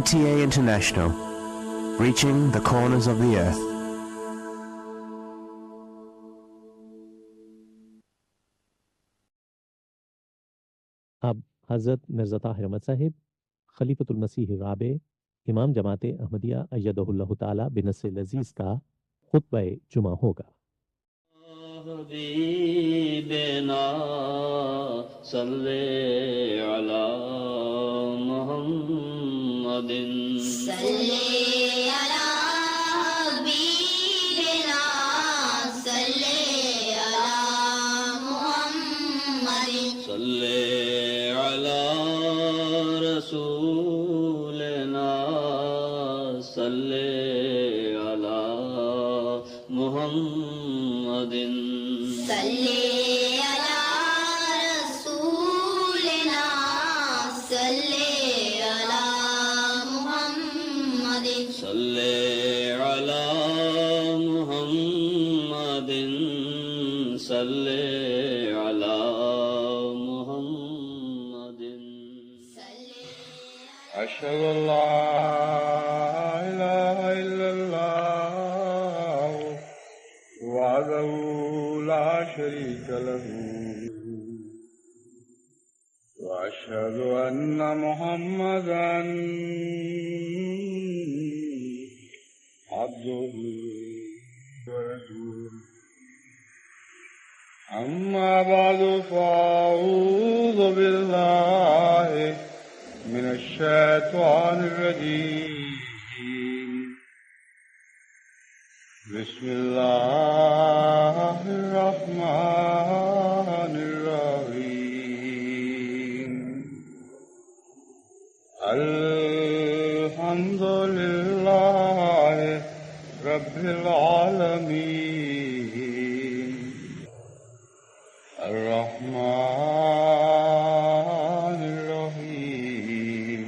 NTA International, reaching the corners of the earth. اب حضرت مرزا طاہر احمد صاحب خلیفۃ المسیح رابع امام جماعت احمدیہ ایدہ اللہ تعالی بنص لذیذ کا خطبہ جمعہ ہوگا۔ حبیبنا صلی علی محمد صلی علی حبیبنا صلی علی محمد صلی علی رسولنا صلی علی محمد صلی علی رسولنا صلی علی محمد صلی علی محمد صلی علی محمد أشهد أن لا إله إلا الله وحده لا شريك له وأشهد أن محمدا عبده ورسوله أما بعد فأعوذ بالله من الشيطان الرجيم بسم الله الرحمن الرحيم الحمد لله رب العالمين الرحمن الرحيم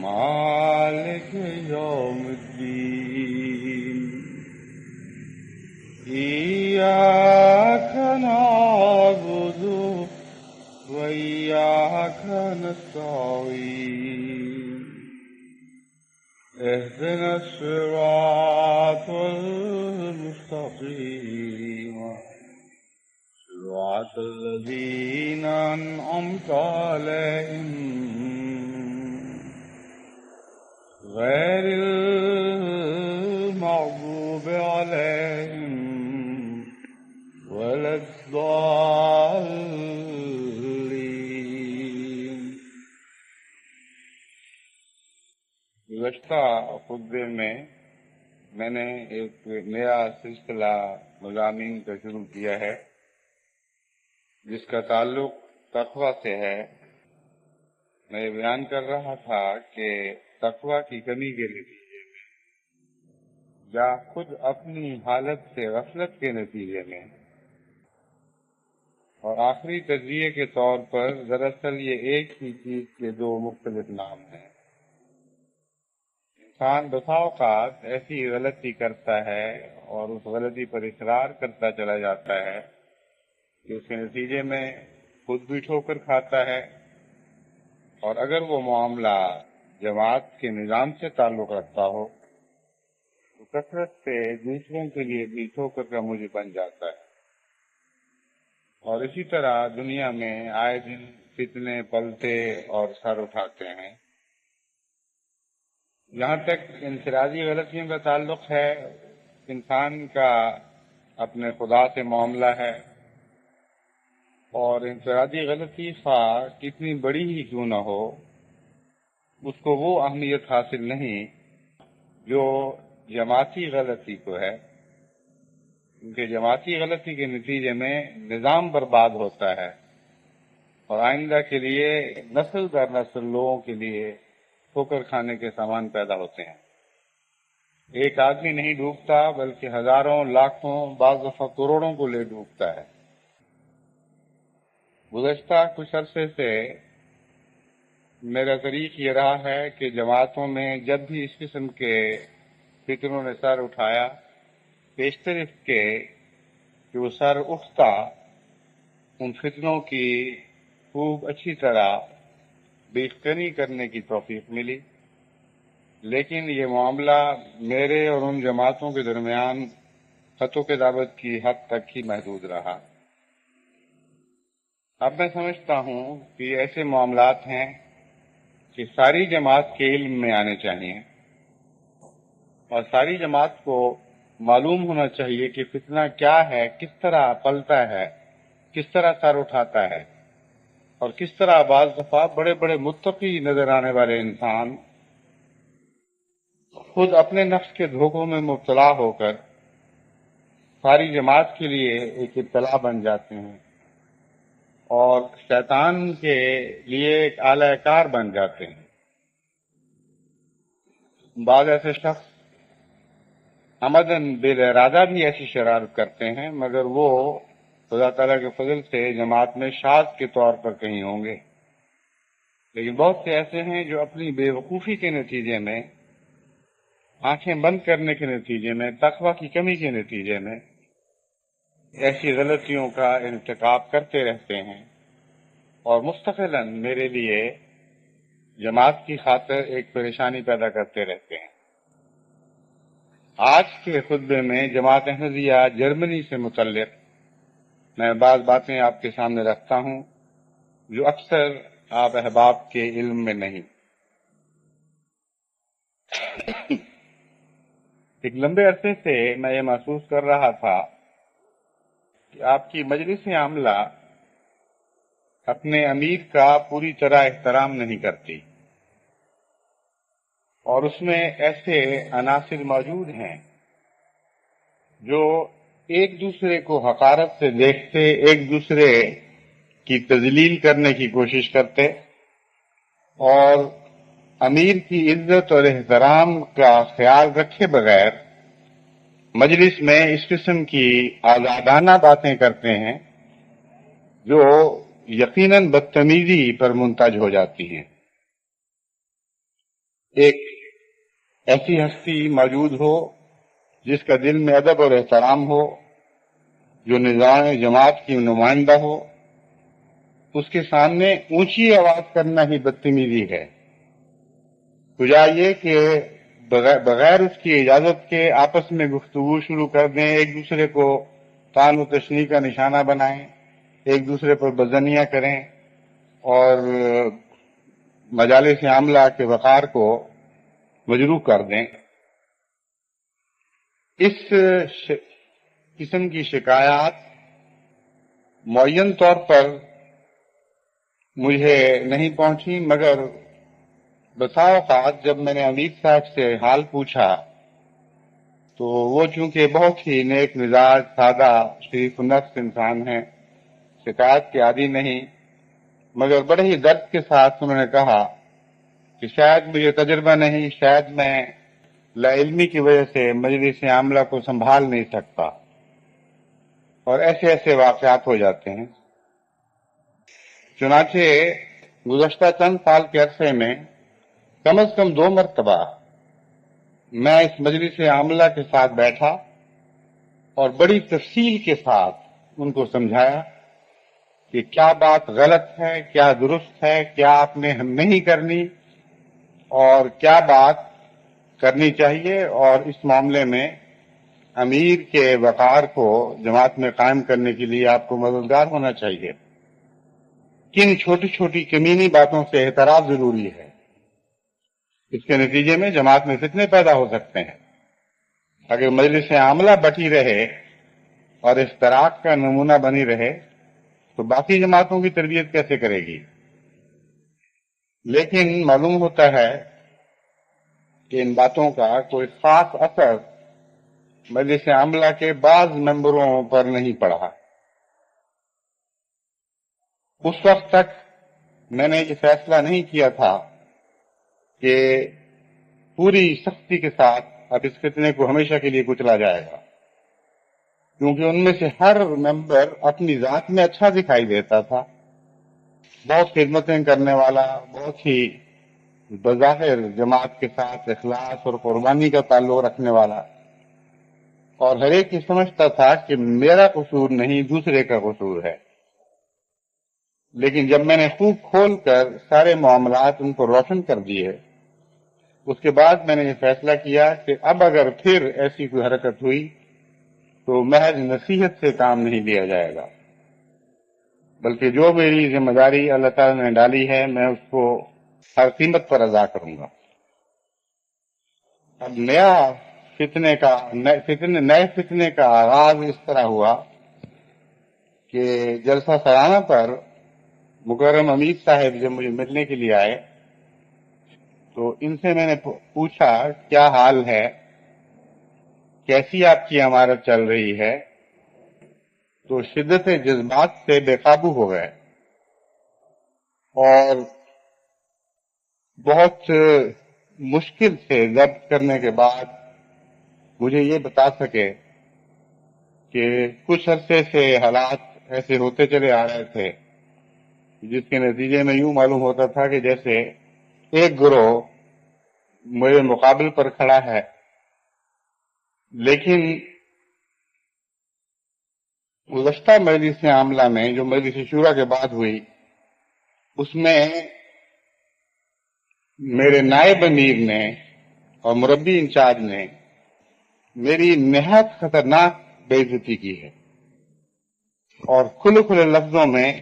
مالك يوم الدين إياك نعبد وإياك نستعين اهدنا الصراط المستقيم صراط الذين أنعمت عليهم غير المغضوب عليهم ولا الضالين۔ گزشتہ خطبے میں نے ایک نیا سلسلہ مضامین کا شروع کیا ہے جس کا تعلق تقوی سے ہے۔ میں یہ بیان کر رہا تھا کہ تقوی کی کمی کے نتیجے میں یا خود اپنی حالت سے غفلت کے نتیجے میں اور آخری تجزیے کے طور پر دراصل یہ ایک ہی چیز کے دو مختلف نام ہیں۔ انسان بسا اوقات ایسی غلطی کرتا ہے اور اس غلطی پر اصرار کرتا چلا جاتا ہے کہ اس کے نتیجے میں خود بھی ٹھوکر کھاتا ہے، اور اگر وہ معاملہ جماعت کے نظام سے تعلق رکھتا ہو تو کثرت سے دوسروں کے لیے بھی ٹھوکر کا موجب بن جاتا ہے۔ اور اسی طرح دنیا میں آئے دن فتنے پلتے اور سر اٹھاتے ہیں۔ جہاں تک انفرادی غلطیوں کا تعلق ہے، انسان کا اپنے خدا سے معاملہ ہے، اور انفرادی غلطی خواہ کتنی بڑی ہی کیوں نہ ہو اس کو وہ اہمیت حاصل نہیں جو جماعتی غلطی کو ہے، کیونکہ جماعتی غلطی کے نتیجے میں نظام برباد ہوتا ہے اور آئندہ کے لیے نسل در نسل لوگوں کے لیے ٹھوکر کھانے کے سامان پیدا ہوتے ہیں۔ ایک آدمی نہیں ڈوبتا بلکہ ہزاروں لاکھوں بعض دفعہ کروڑوں کو لے ڈوبتا ہے۔ گزشتہ کچھ عرصے سے میرا طریق یہ رہا ہے کہ جماعتوں میں جب بھی اس قسم کے فتنوں نے سر اٹھایا، بیشتر اس کے کہ وہ سر اٹھتا ان فتنوں کی خوب اچھی طرح بیخبری کرنے کی توفیق ملی لیکن یہ معاملہ میرے اور ان جماعتوں کے درمیان خط و کتابت کی حد تک ہی محدود رہا۔ اب میں سمجھتا ہوں کہ ایسے معاملات ہیں کہ ساری جماعت کے علم میں آنے چاہیے، اور ساری جماعت کو معلوم ہونا چاہیے کہ فتنہ کیا ہے، کس طرح پلتا ہے، کس طرح سر اٹھاتا ہے، اور کس طرح بعض دفعہ بڑے بڑے متقی نظر آنے والے انسان خود اپنے نفس کے دھوکوں میں مبتلا ہو کر ساری جماعت کے لیے ایک ابتلا بن جاتے ہیں اور شیطان کے لیے ایک اعلی کار بن جاتے ہیں۔ بعض ایسے شخص عمدن بالارادہ بھی ایسی شرارت کرتے ہیں، مگر وہ خدا تعالیٰ کے فضل سے جماعت میں شاذ کے طور پر کہیں ہوں گے، لیکن بہت سے ایسے ہیں جو اپنی بے وقوفی کے نتیجے میں، آنکھیں بند کرنے کے نتیجے میں، تقویٰ کی کمی کے نتیجے میں ایسی غلطیوں کا ارتکاب کرتے رہتے ہیں، اور مستقلاً میرے لیے جماعت کی خاطر ایک پریشانی پیدا کرتے رہتے ہیں۔ آج کے خطبے میں جماعت احمدیہ جرمنی سے متعلق میں بعض باتیں آپ کے سامنے رکھتا ہوں جو اکثر آپ احباب کے علم میں نہیں۔ ایک لمبے عرصے سے میں یہ محسوس کر رہا تھا کہ آپ کی مجلس عاملہ اپنے امیر کا پوری طرح احترام نہیں کرتی، اور اس میں ایسے عناصر موجود ہیں جو ایک دوسرے کو حقارت سے دیکھتے، ایک دوسرے کی تذلیل کرنے کی کوشش کرتے، اور امیر کی عزت اور احترام کا خیال رکھے بغیر مجلس میں اس قسم کی آزادانہ باتیں کرتے ہیں جو یقیناً بدتمیزی پر منتج ہو جاتی ہیں۔ ایک ایسی ہستی موجود ہو جس کا دل میں ادب اور احترام ہو، جو نظام جماعت کی نمائندہ ہو، اس کے سامنے اونچی آواز کرنا ہی بدتمیزی ہے، بجائے یہ کہ بغیر اس کی اجازت کے آپس میں گفتگو شروع کر دیں، ایک دوسرے کو طعن و تشنیع کا نشانہ بنائیں، ایک دوسرے پر بزنیاں کریں، اور مجالس عاملہ کے وقار کو مجروح کر دیں۔ اس قسم کی شکایات معین طور پر مجھے نہیں پہنچی، مگر بسا اوقات جب میں نے امیر صاحب سے حال پوچھا تو وہ چونکہ بہت ہی نیک مزاج، سادہ، شریف النفس انسان ہیں، شکایت کے عادی نہیں، مگر بڑے ہی درد کے ساتھ انہوں نے کہا کہ شاید مجھے تجربہ نہیں، شاید میں لا علمی کی وجہ سے مجلس عاملہ کو سنبھال نہیں سکتا، اور ایسے ایسے واقعات ہو جاتے ہیں۔ چنانچہ گزشتہ چند سال کے عرصے میں کم از کم 2 مرتبہ میں اس مجلس عاملہ کے ساتھ بیٹھا اور بڑی تفصیل کے ساتھ ان کو سمجھایا کہ کیا بات غلط ہے، کیا درست ہے، کیا آپ نے نہیں کرنی، اور کیا بات کرنی چاہیے، اور اس معاملے میں امیر کے وقار کو جماعت میں قائم کرنے کے لیے آپ کو مددگار ہونا چاہیے۔ کن چھوٹی چھوٹی کمینی باتوں سے احتراز ضروری ہے، اس کے نتیجے میں جماعت میں فتنے پیدا ہو سکتے ہیں۔ اگر مجلس عاملہ بٹی رہے اور اشتراک کا نمونہ بنی رہے تو باقی جماعتوں کی تربیت کیسے کرے گی؟ لیکن معلوم ہوتا ہے کہ ان باتوں کا کوئی خاص اثر مجلس عاملہ کے بعض ممبروں پر نہیں پڑا۔ اس وقت تک میں نے یہ فیصلہ نہیں کیا تھا کہ پوری سختی کے ساتھ اب اس فتنے کو ہمیشہ کے لیے کچلا جائے گا، کیونکہ ان میں سے ہر ممبر اپنی ذات میں اچھا دکھائی دیتا تھا، بہت خدمتیں کرنے والا، بہت ہی بظاہر جماعت کے ساتھ اخلاص اور قربانی کا تعلق رکھنے والا، اور ہر ایک یہ سمجھتا تھا کہ میرا قصور نہیں، دوسرے کا قصور ہے۔ لیکن جب میں نے خوب کھول کر سارے معاملات ان کو روشن کر دیے اس کے بعد میں نے یہ فیصلہ کیا کہ اب اگر پھر ایسی کوئی حرکت ہوئی تو محض نصیحت سے کام نہیں لیا جائے گا، بلکہ جو میری ذمہ داری اللہ تعالیٰ نے ڈالی ہے میں اس کو ہر قیمت پر ادا کروں گا۔ اب نئے فتنے کا آغاز اس طرح ہوا کہ جلسہ سالانہ پر مکرم امیر صاحب جب مجھے ملنے کے لیے آئے تو ان سے میں نے پوچھا کیا حال ہے، کیسی آپ کی عمارت چل رہی ہے، تو شدت جذبات سے بے قابو ہو گئے اور بہت مشکل سے ضبط کرنے کے بعد مجھے یہ بتا سکے کہ کچھ عرصے سے حالات ایسے ہوتے چلے آ رہے تھے جس کے نتیجے میں یوں معلوم ہوتا تھا کہ جیسے ایک گروہ میرے مقابل پر کھڑا ہے، لیکن گزشتہ مجلس عاملہ میں جو مجلس شورا کے بعد ہوئی اس میں میرے نائب امیر نے اور مربی انچارج نے میری نہایت خطرناک بے عزتی کی ہے اور کھلے کھلے لفظوں میں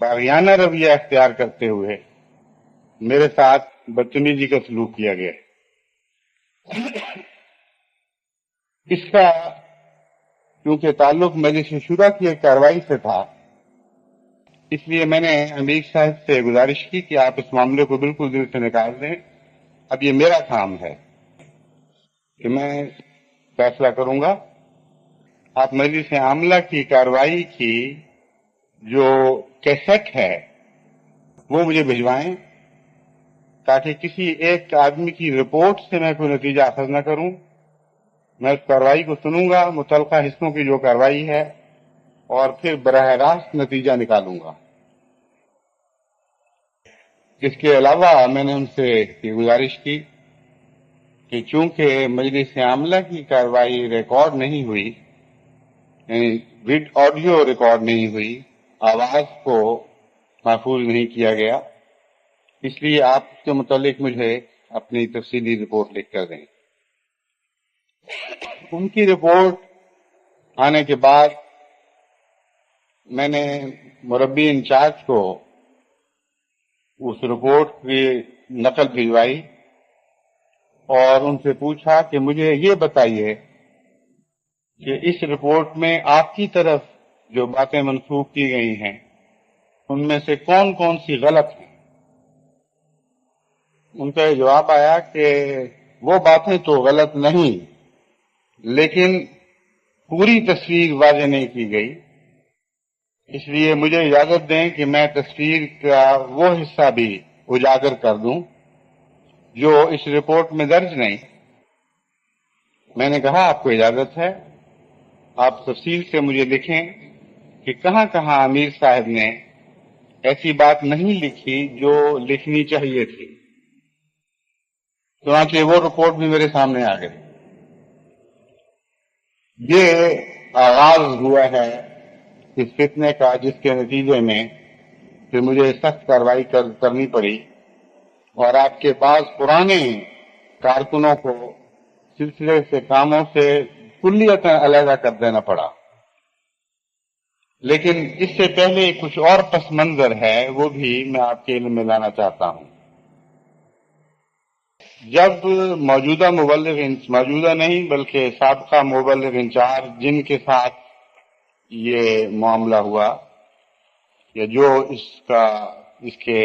باغیانہ رویہ اختیار کرتے ہوئے میرے ساتھ بدتمیزی کا سلوک کیا گیا۔ اس کا کیونکہ تعلق مجلس شورا کی ایک کارروائی سے تھا، اس لیے میں نے امیر صاحب سے گزارش کی کہ آپ اس معاملے کو بالکل دل سے نکال دیں، اب یہ میرا کام ہے کہ میں فیصلہ کروں گا۔ آپ مجلس عاملہ کی کارروائی کی جو کیسٹ ہے وہ مجھے بھجوائیں تاکہ کسی ایک آدمی کی رپورٹ سے میں کوئی نتیجہ اخذ نہ کروں۔ میں اس کارروائی کو سنوں گا، متعلقہ حصوں کی جو کارروائی ہے، اور پھر براہ راست نتیجہ نکالوں گا۔ اس کے علاوہ میں نے ان سے یہ گزارش کی کہ چونکہ مجلس عاملہ کی کارروائی ریکارڈ نہیں ہوئی، یعنی آڈیو ریکارڈ نہیں ہوئی، آواز کو محفوظ نہیں کیا گیا، اس لیے آپ اس کے متعلق مجھے اپنی تفصیلی رپورٹ لکھ کر دیں۔ ان کی رپورٹ آنے کے بعد میں نے مربی انچارج کو اس رپورٹ کی نقل بھجوائی اور ان سے پوچھا کہ مجھے یہ بتائیے کہ اس رپورٹ میں آپ کی طرف جو باتیں منسوخ کی گئی ہیں ان میں سے کون کون سی غلط ہیں۔ ان کا یہ جواب آیا کہ وہ باتیں تو غلط نہیں، لیکن پوری تصویر واضح نہیں کی گئی، اس لیے مجھے اجازت دیں کہ میں تصویر کا وہ حصہ بھی اجاگر کر دوں جو اس رپورٹ میں درج نہیں۔ میں نے کہا آپ کو اجازت ہے، آپ تفصیل سے مجھے لکھیں کہ کہاں کہاں امیر صاحب نے ایسی بات نہیں لکھی جو لکھنی چاہیے تھی۔ چنانچہ وہ رپورٹ بھی میرے سامنے آ گئی۔ یہ آغاز ہوا ہے اس فتنے کا جس کے نتیجے میں پھر مجھے سخت کارروائی کرنی پڑی اور آپ کے بعض پرانے کارکنوں کو سلسلے سے کاموں سے کلیتاً علیحدہ کر دینا پڑا۔ لیکن اس سے پہلے کچھ اور پس منظر ہے، وہ بھی میں آپ کے علم میں لانا چاہتا ہوں۔ جب موجودہ موجودہ نہیں بلکہ سابقہ مبلغ انچارج جن کے ساتھ یہ معاملہ ہوا یا جو اس کے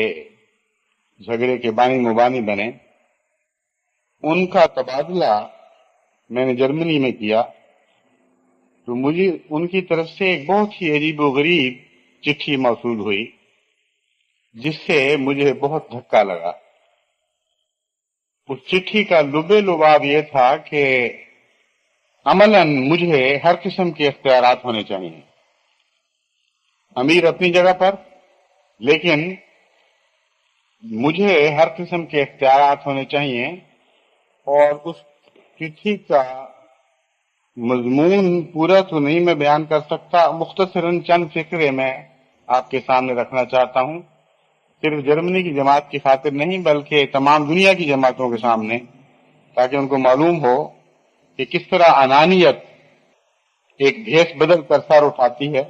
جھگڑے کے بانی مبانی بنے، ان کا تبادلہ میں نے جرمنی میں کیا تو مجھے ان کی طرف سے ایک بہت ہی عجیب و غریب چٹھی موصول ہوئی جس سے مجھے بہت دھکا لگا۔ اس چٹھی کا لب لباب یہ تھا کہ عملاً مجھے ہر قسم کے اختیارات ہونے چاہیے، امیر اپنی جگہ پر، لیکن مجھے ہر قسم کے اختیارات ہونے چاہیے۔ اور اس چٹھی کا مضمون پورا تو نہیں میں بیان کر سکتا، مختصراً چند فقرے میں آپ کے سامنے رکھنا چاہتا ہوں صرف جرمنی کی جماعت کی خاطر نہیں بلکہ تمام دنیا کی جماعتوں کے سامنے، تاکہ ان کو معلوم ہو کہ کس طرح انانیت ایک بھیس بدل کر سر اٹھاتی ہے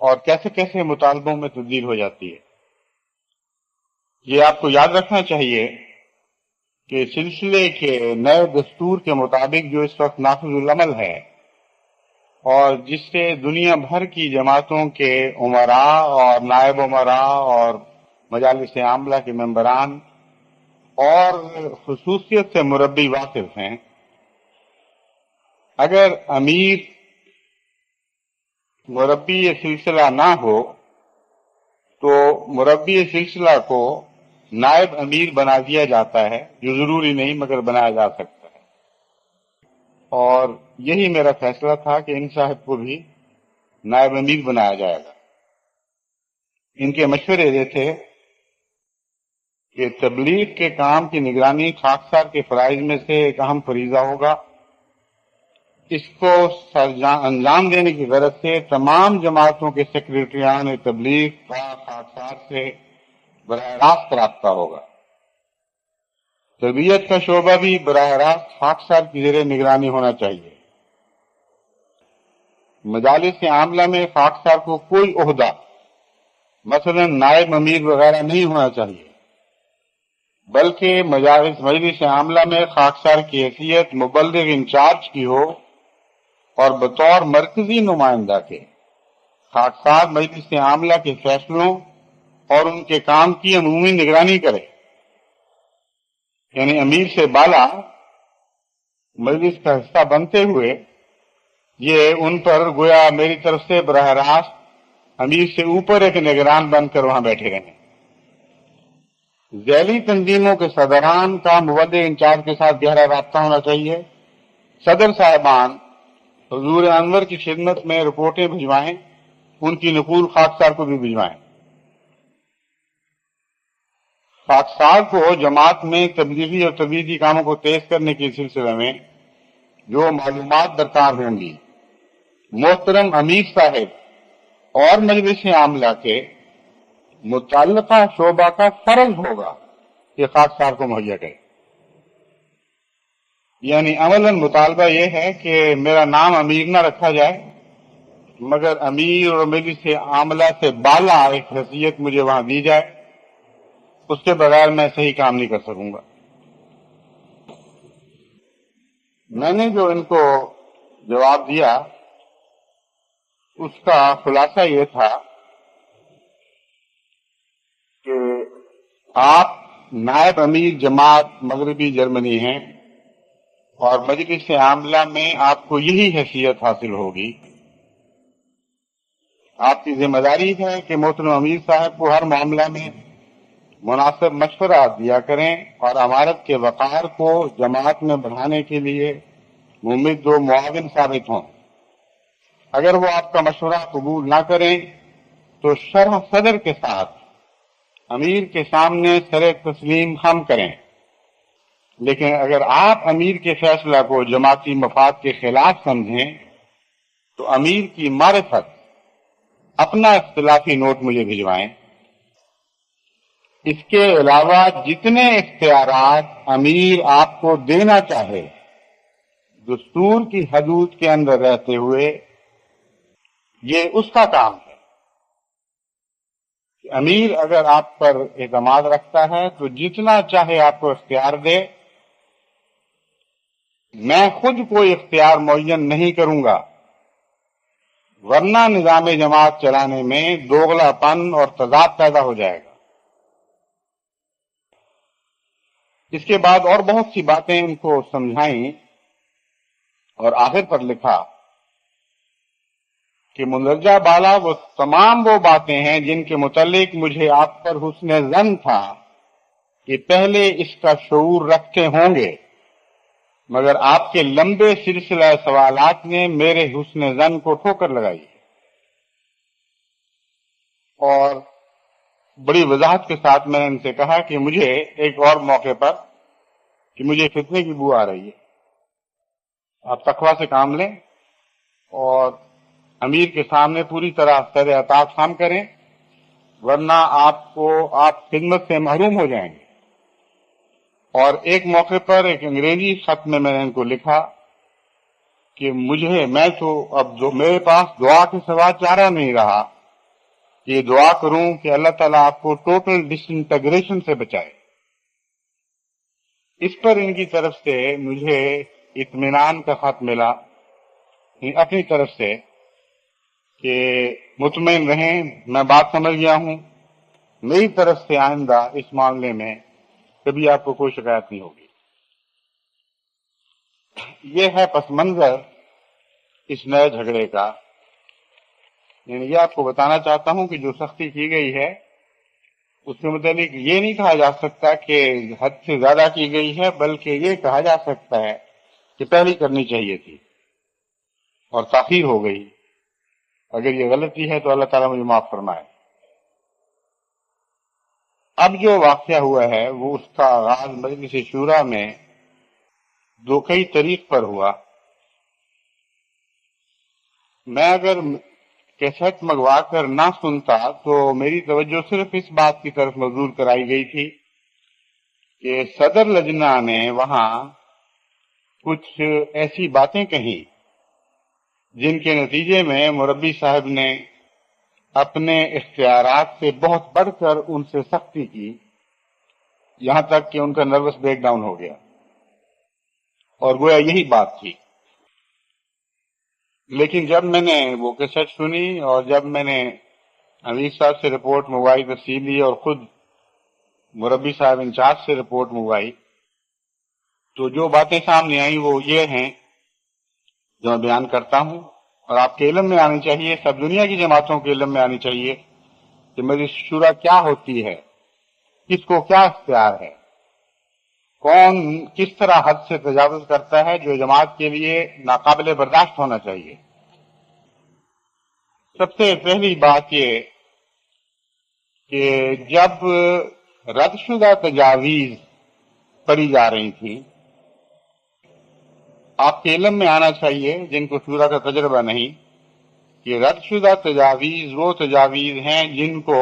اور کیسے کیسے مطالبوں میں تبدیل ہو جاتی ہے۔ یہ آپ کو یاد رکھنا چاہیے کہ سلسلے کے نئے دستور کے مطابق جو اس وقت نافذ العمل ہے اور جس سے دنیا بھر کی جماعتوں کے امراء اور نائب امراء اور مجالس عاملہ کے ممبران اور خصوصیت سے مربی واقف ہیں، اگر امیر مربی یہ سلسلہ نہ ہو تو مربی سلسلہ کو نائب امیر بنا دیا جاتا ہے، جو ضروری نہیں مگر بنایا جا سکتا ہے۔ اور یہی میرا فیصلہ تھا کہ ان صاحب کو بھی نائب امیر بنایا جائے گا۔ ان کے مشورے یہ تھے کہ تبلیغ کے کام کی نگرانی خاکسار کے فرائض میں سے ایک اہم فریضہ ہوگا۔ اس کو انجام دینے کی غرض سے تمام جماعتوں کے سیکریٹریان تبلیغ کا خاکسار سے براہ راست رابطہ ہوگا۔ تربیت کا شعبہ بھی براہ راست خاکسار کی زیر نگرانی ہونا چاہیے۔ مجالس عاملہ میں خاکسار کو کوئی عہدہ مثلا نائب امیر وغیرہ نہیں ہونا چاہیے، بلکہ مجلس عاملہ میں خاکسار کی حیثیت مبلغ انچارج کی ہو اور بطور مرکزی نمائندہ کے خاکسار مجلس عاملہ کے فیصلوں اور ان کے کام کی عمومی نگرانی کرے، یعنی امیر سے بالا مجلس کا حصہ بنتے ہوئے یہ ان پر گویا میری طرف سے براہ راست امیر سے اوپر ایک نگران بن کر وہاں بیٹھے رہیں۔ ذیلی تنظیموں کے صدران کا مبلغ انچارج کے ساتھ گہرا رابطہ ہونا چاہیے۔ صدر صاحبان حضور انور کی خدمت میں رپورٹیں بھجوائیں، ان کی نقول خاکسار کو بھی بھجوائیں۔ خاکسار کو جماعت میں تبلیغی اور تبعیضی کاموں کو تیز کرنے کے سلسلے میں جو معلومات درکار ہوں گی، محترم امیر صاحب اور مجلس عاملہ کے متعلقہ شعبہ کا فرض ہوگا کہ خاکسار کو مہیا کرے۔ یعنی عملاً مطالبہ یہ ہے کہ میرا نام امیر نہ رکھا جائے، مگر امیر اور مجلس عاملہ سے بالا ایک حیثیت مجھے وہاں دی جائے، اس کے بغیر میں صحیح کام نہیں کر سکوں گا۔ میں نے جو ان کو جواب دیا اس کا خلاصہ یہ تھا کہ آپ نائب امیر جماعت مغربی جرمنی ہیں اور مجلس عاملہ میں آپ کو یہی حیثیت حاصل ہوگی۔ آپ کی ذمہ داری ہے کہ محترم امیر صاحب کو ہر معاملہ میں مناسب مشورہ دیا کریں اور امارت کے وقار کو جماعت میں بڑھانے کے لیے ممد و معاون ثابت ہوں۔ اگر وہ آپ کا مشورہ قبول نہ کریں تو شرح صدر کے ساتھ امیر کے سامنے سر تسلیم خم کریں، لیکن اگر آپ امیر کے فیصلہ کو جماعتی مفاد کے خلاف سمجھیں تو امیر کی معرفت اپنا اختلافی نوٹ مجھے بھجوائیں۔ اس کے علاوہ جتنے اختیارات امیر آپ کو دینا چاہے دستور کی حدود کے اندر رہتے ہوئے، یہ اس کا کام ہے۔ امیر اگر آپ پر اعتماد رکھتا ہے تو جتنا چاہے آپ کو اختیار دے، میں خود کوئی اختیار معین نہیں کروں گا، ورنہ نظام جماعت چلانے میں دوغلا پن اور تضاد پیدا ہو جائے گا۔ اس کے بعد اور بہت سی باتیں ان کو سمجھائیں اور آخر پر لکھا کہ مندرجہ بالا وہ تمام وہ باتیں ہیں جن کے متعلق مجھے آپ پر حسن ظن تھا کہ پہلے اس کا شعور رکھتے ہوں گے، مگر آپ کے لمبے سلسلہ سوالات نے میرے حسن ظن کو ٹھوکر لگائی اور بڑی وضاحت کے ساتھ میں نے ان سے کہا کہ مجھے ایک اور موقع پر کہ مجھے فتنے کی بو آ رہی ہے، آپ تقوی سے کام لیں اور امیر کے سامنے پوری طرح سر اطاعت خام کریں، ورنہ آپ خدمت سے محروم ہو جائیں گے۔ اور ایک موقع پر ایک انگریزی خط میں نے ان کو لکھا کہ میں تو اب میرے پاس دعا کے سوا چارہ نہیں رہا، یہ دعا کروں کہ اللہ تعالیٰ آپ کو ٹوٹل ڈس انٹیگریشن سے بچائے۔ اس پر ان کی طرف سے مجھے اطمینان کا خط ملا اپنی طرف سے کہ مطمئن رہیں، میں بات سمجھ گیا ہوں، میری طرف سے آئندہ اس معاملے میں کبھی آپ کو کوئی شکایت نہیں ہوگی۔ یہ ہے پس منظر اس نئے جھگڑے کا۔ یعنی یہ آپ کو بتانا چاہتا ہوں کہ جو سختی کی گئی ہے اس کے متعلق یہ نہیں کہا جا سکتا کہ حد سے زیادہ کی گئی ہے، بلکہ یہ کہا جا سکتا ہے کہ پہلی کرنی چاہیے تھی اور تاخیر ہو گئی۔ اگر یہ غلطی ہے تو اللہ تعالیٰ مجھے معاف فرمائے۔ اب جو واقعہ ہوا ہے وہ اس کا آغاز مجلس شورا میں کئی طریق پر ہوا۔ میں اگر کیسٹ منگوا کر نہ سنتا تو میری توجہ صرف اس بات کی طرف مبذول کرائی گئی تھی کہ صدر لجنہ نے وہاں کچھ ایسی باتیں کہیں جن کے نتیجے میں مربی صاحب نے اپنے اختیارات سے بہت بڑھ کر ان سے سختی کی، یہاں تک کہ ان کا نروس بریک ڈاؤن ہو گیا، اور گویا یہی بات تھی۔ لیکن جب میں نے وہ کیسٹ سنی اور جب میں نے امیر صاحب سے رپورٹ منگوائی تفصیلی اور خود مربی صاحب انچارج سے رپورٹ منگوائی، تو جو باتیں سامنے آئیں وہ یہ ہیں جو میں بیان کرتا ہوں، اور آپ کے علم میں آنی چاہیے، سب دنیا کی جماعتوں کے علم میں آنی چاہیے کہ مجلس شورا کیا ہوتی ہے، کس کو کیا اختیار ہے، کون کس طرح حد سے تجاوز کرتا ہے جو جماعت کے لیے ناقابل برداشت ہونا چاہیے۔ سب سے پہلی بات یہ کہ جب رد شدہ تجاویز پڑھی جا رہی تھی، آپ کے علم میں آنا چاہیے جن کو شورا کا تجربہ نہیں، کہ رد شدہ تجاویز وہ تجاویز ہیں جن کو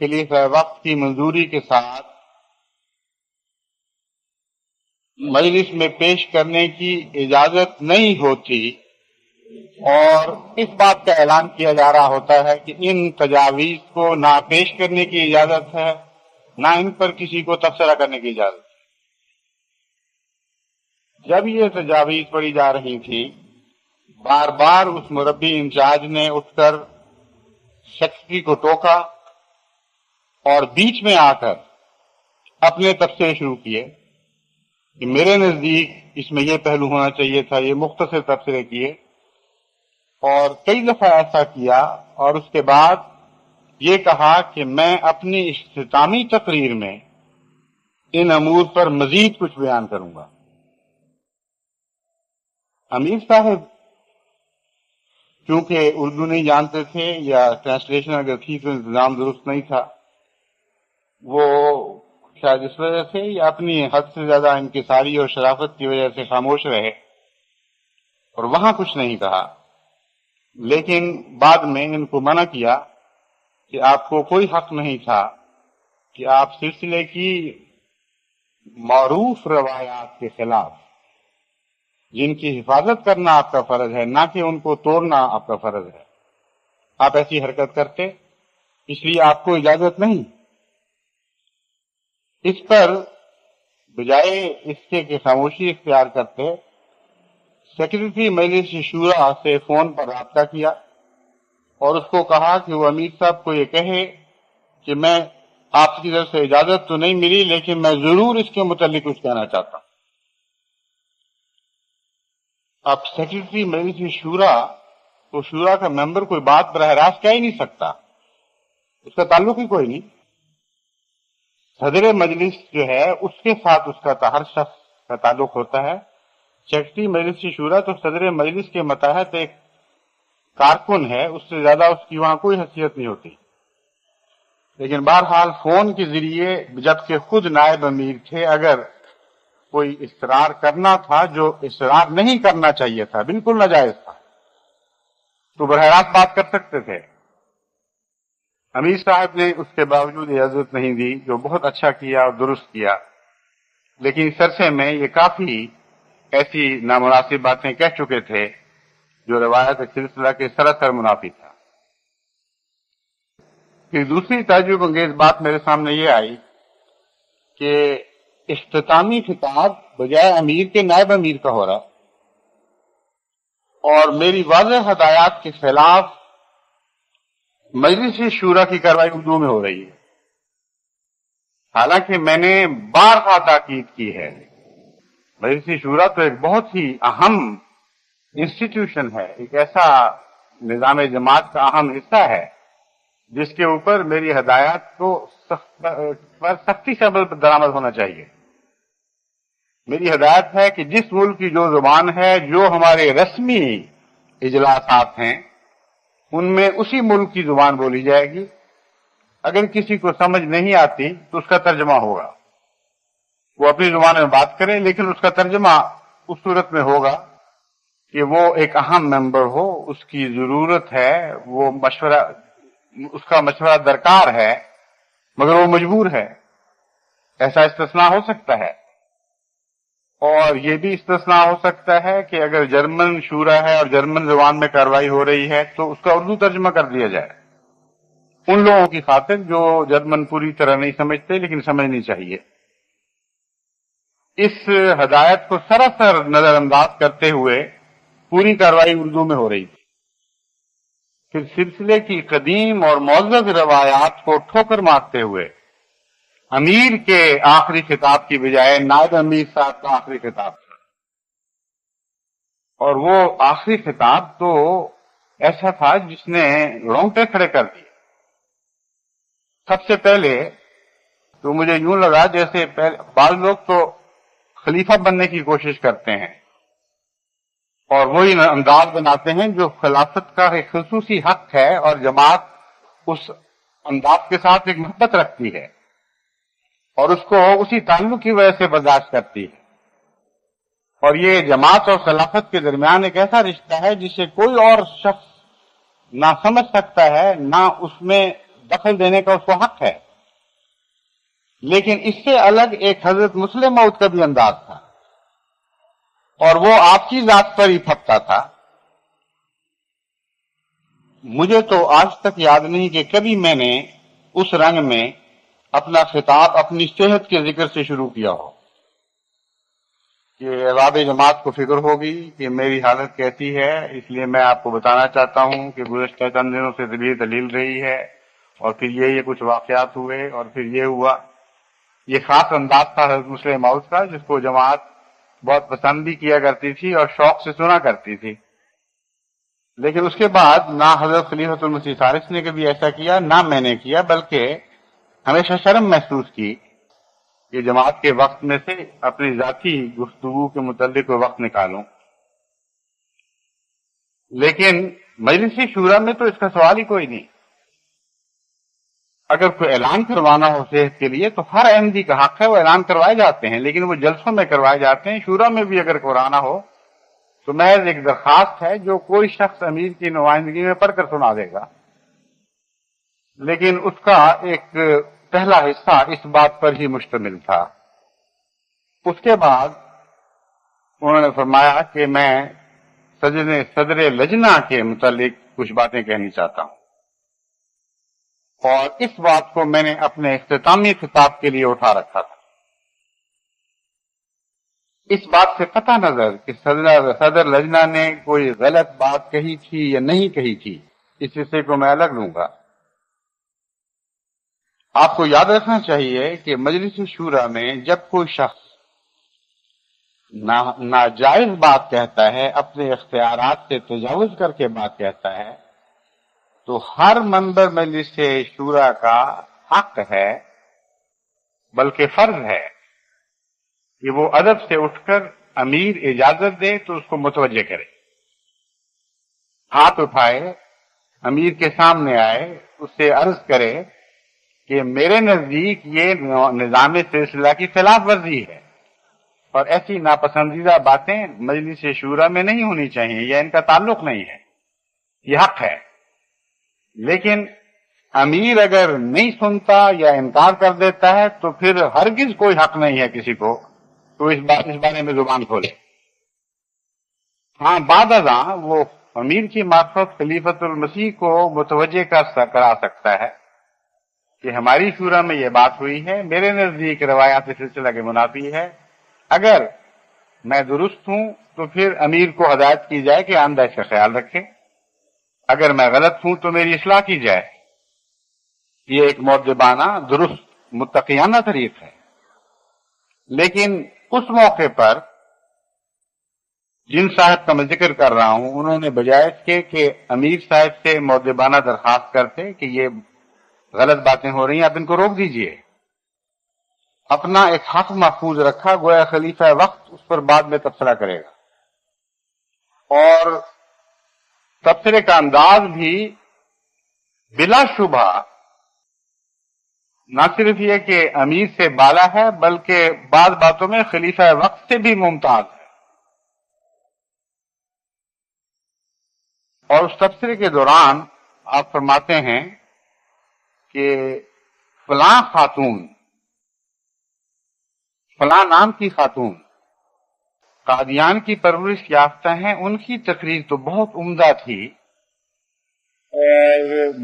خلیفہ وقت کی منظوری کے ساتھ مجلس میں پیش کرنے کی اجازت نہیں ہوتی، اور اس بات کا اعلان کیا جا رہا ہوتا ہے کہ ان تجاویز کو نہ پیش کرنے کی اجازت ہے، نہ ان پر کسی کو تبصرہ کرنے کی اجازت ہے۔ جب یہ تجاویز پڑھی جا رہی تھی، بار بار اس مربی انچارج نے اٹھ کر سیکرٹری کو ٹوکا اور بیچ میں آ کر اپنے تبصرے شروع کیے کہ میرے نزدیک اس میں یہ پہلو ہونا چاہیے تھا، یہ مختصر تبصرے کیے، اور کئی دفعہ ایسا کیا، اور اس کے بعد یہ کہا کہ میں اپنی اختتامی تقریر میں ان امور پر مزید کچھ بیان کروں گا۔ امیر صاحب چونکہ اردو نہیں جانتے تھے یا ٹرانسلیشن اگر تھی تو انتظام درست نہیں تھا، وہ شاید اس وجہ سے یا اپنی حد سے زیادہ انکساری اور شرافت کی وجہ سے خاموش رہے اور وہاں کچھ نہیں کہا، لیکن بعد میں ان کو منع کیا کہ آپ کو کوئی حق نہیں تھا کہ آپ سلسلے کی معروف روایات کے خلاف، جن کی حفاظت کرنا آپ کا فرض ہے، نہ کہ ان کو توڑنا آپ کا فرض ہے، آپ ایسی حرکت کرتے، اس لیے آپ کو اجازت نہیں۔ اس پر بجائے اس کے کہ خاموشی اختیار کرتے، سیکرٹری مجلس شورا سے فون پر رابطہ کیا اور اس کو کہا کہ وہ امیر صاحب کو یہ کہے کہ میں آپ کی طرف سے اجازت تو نہیں ملی، لیکن میں ضرور اس کے متعلق کچھ کہنا چاہتا ہوں۔ اب سیکرٹری مجلس شورا تو شورا کا ممبر کوئی بات براہ راست کہہ ہی نہیں سکتا، اس کا تعلق ہی کوئی نہیں۔ صدر مجلس جو ہے اس کے ساتھ اس کا ہر شخص کا تعلق ہوتا ہے۔ سیکرٹری مجلس شورا تو صدر مجلس کے متحد ایک کارکن ہے، اس سے زیادہ اس کی وہاں کوئی حیثیت نہیں ہوتی۔ لیکن بہرحال فون کے ذریعے جبکہ خود نائب امیر تھے، اگر کوئی اصرار کرنا تھا جو اصرار نہیں کرنا چاہیے تھا، بالکل ناجائز تھا، تو براہ راست بات کر سکتے تھے۔ امیر صاحب نے اس کے باوجود اجازت نہیں دی، جو بہت اچھا کیا اور درست کیا، لیکن اس عرصے میں یہ کافی ایسی نامناسب باتیں کہہ چکے تھے جو روایت سلسلہ کے سراسر منافی تھا۔ پھر دوسری تعجب انگیز بات میرے سامنے یہ آئی کہ اختتامی خطاب بجائے امیر کے نائب امیر کا ہو رہا اور میری واضح ہدایات کے خلاف مجلس شورا کی کارروائی اردو میں ہو رہی ہے، حالانکہ میں نے بارہا تاکید کی ہے مجلس شورا تو ایک بہت ہی اہم انسٹیٹیوشن ہے، ایک ایسا نظام جماعت کا اہم حصہ ہے جس کے اوپر میری ہدایات کو سختی سے عمل درآمد ہونا چاہیے۔ میری ہدایت ہے کہ جس ملک کی جو زبان ہے، جو ہمارے رسمی اجلاسات ہیں، ان میں اسی ملک کی زبان بولی جائے گی۔ اگر کسی کو سمجھ نہیں آتی تو اس کا ترجمہ ہوگا، وہ اپنی زبان میں بات کرے، لیکن اس کا ترجمہ اس صورت میں ہوگا کہ وہ ایک اہم ممبر ہو، اس کی ضرورت ہے، وہ مشورہ، اس کا مشورہ درکار ہے، مگر وہ مجبور ہے۔ ایسا استثناء ہو سکتا ہے، اور یہ بھی استثناء ہو سکتا ہے کہ اگر جرمن شورا ہے اور جرمن زبان میں کارروائی ہو رہی ہے تو اس کا اردو ترجمہ کر دیا جائے، ان لوگوں کی خاطر جو جرمن پوری طرح نہیں سمجھتے لیکن سمجھنی چاہیے۔ اس ہدایت کو سراسر نظر انداز کرتے ہوئے پوری کارروائی اردو میں ہو رہی تھی۔ پھر سلسلے کی قدیم اور معزز روایات کو ٹھوکر مارتے ہوئے امیر کے آخری خطاب کی بجائے نائب امیر صاحب کا آخری خطاب تھا، اور وہ آخری خطاب تو ایسا تھا جس نے رونگٹے کھڑے کر دیے۔ سب سے پہلے تو مجھے یوں لگا جیسے بعض لوگ تو خلیفہ بننے کی کوشش کرتے ہیں اور وہی انداز بناتے ہیں جو خلافت کا ایک خصوصی حق ہے، اور جماعت اس انداز کے ساتھ ایک محبت رکھتی ہے اور اس کو اسی تعلق کی وجہ سے برداشت کرتی ہے، اور یہ جماعت اور خلافت کے درمیان ایک ایسا رشتہ ہے جسے کوئی اور شخص نہ سمجھ سکتا ہے، نہ اس میں دخل دینے کا اس کو حق ہے۔ لیکن اس سے الگ ایک حضرت مسلم موعود کا بھی انداز تھا، اور وہ آپ کی ذات پر ہی پھپتا تھا۔ مجھے تو آج تک یاد نہیں کہ کبھی میں نے اس رنگ میں اپنا خطاب اپنی صحت کے ذکر سے شروع کیا ہو کہ احباب جماعت کو فکر ہوگی کہ میری حالت کیسی ہے، اس لیے میں آپ کو بتانا چاہتا ہوں کہ گزشتہ چند دنوں سے طبیعت دلیل رہی ہے، اور پھر یہ کچھ واقعات ہوئے، اور پھر یہ ہوا۔ یہ خاص انداز تھا حضرت مسلم موعود کا، جس کو جماعت بہت پسند بھی کیا کرتی تھی اور شوق سے سنا کرتی تھی۔ لیکن اس کے بعد نہ حضرت خلیفۃ المسیح ثالث نے کبھی ایسا کیا، نہ میں نے کیا، بلکہ ہمیشہ شرم محسوس کی کہ جماعت کے وقت میں سے اپنی ذاتی گفتگو کے متعلق وقت نکالوں۔ لیکن مجلس شورا میں تو اس کا سوال ہی کوئی نہیں۔ اگر کوئی اعلان کروانا ہو صحت کے لیے تو ہر احمدی کا حق ہے، وہ اعلان کروائے جاتے ہیں، لیکن وہ جلسوں میں کروائے جاتے ہیں۔ شورا میں بھی اگر کرانا ہو تو محض ایک درخواست ہے جو کوئی شخص امیر کی نمائندگی میں پڑھ کر سنا دے گا، لیکن اس کا ایک پہلا حصہ اس بات پر ہی مشتمل تھا۔ اس کے بعد انہوں نے فرمایا کہ میں صدر لجنہ کے متعلق کچھ باتیں کہنی چاہتا ہوں، اور اس بات کو میں نے اپنے اختتامی خطاب کے لیے اٹھا رکھا تھا۔ اس بات سے قطع نظر کہ صدر لجنہ نے کوئی غلط بات کہی تھی یا نہیں کہی تھی، اس حصے کو میں الگ لوں گا۔ آپ کو یاد رکھنا چاہیے کہ مجلس شورا میں جب کوئی شخص ناجائز بات کہتا ہے، اپنے اختیارات سے تجاوز کر کے بات کہتا ہے، تو ہر ممبر مجلس شورا کا حق ہے، بلکہ فرض ہے کہ وہ ادب سے اٹھ کر امیر اجازت دے تو اس کو متوجہ کرے، ہاتھ اٹھائے، امیر کے سامنے آئے، اس سے عرض کرے کہ میرے نزدیک یہ نظام سلسلہ کی خلاف ورزی ہے، اور ایسی ناپسندیدہ باتیں مجلس شورا میں نہیں ہونی چاہیے، یا ان کا تعلق نہیں ہے، یہ حق ہے۔ لیکن امیر اگر نہیں سنتا یا انکار کر دیتا ہے تو پھر ہرگز کوئی حق نہیں ہے کسی کو تو اس بارے میں زبان کھولے. ہاں بعد ازاں وہ امیر کی معرفت خلیفۃ المسیح کو متوجہ کرا سکتا ہے کہ ہماری شورا میں یہ بات ہوئی ہے، میرے نزدیک روایات سلسلہ کے منافی ہے، اگر میں درست ہوں تو پھر امیر کو ہدایت کی جائے کہ آئندہ اس کا خیال رکھے، اگر میں غلط ہوں تو میری اصلاح کی جائے. یہ ایک مؤدبانہ درست متقیانہ طریق ہے. لیکن اس موقع پر جن صاحب کا میں ذکر کر رہا ہوں انہوں نے بجائے اس کے کہ امیر صاحب سے مؤدبانہ درخواست کرتے کہ یہ غلط باتیں ہو رہی ہیں، آپ ان کو روک دیجئے، اپنا ایک حق محفوظ رکھا، گویا خلیفہ وقت اس پر بعد میں تبصرہ کرے گا. اور تبصرے کا انداز بھی بلا شبہ نہ صرف یہ کہ امیر سے بالا ہے بلکہ بعض باتوں میں خلیفہ وقت سے بھی ممتاز ہے. اور اس تبصرے کے دوران آپ فرماتے ہیں کہ فلاں خاتون، فلاں نام کی خاتون قادیان کی پرورش یافتہ ہیں، ان کی تقریر تو بہت عمدہ تھی، اور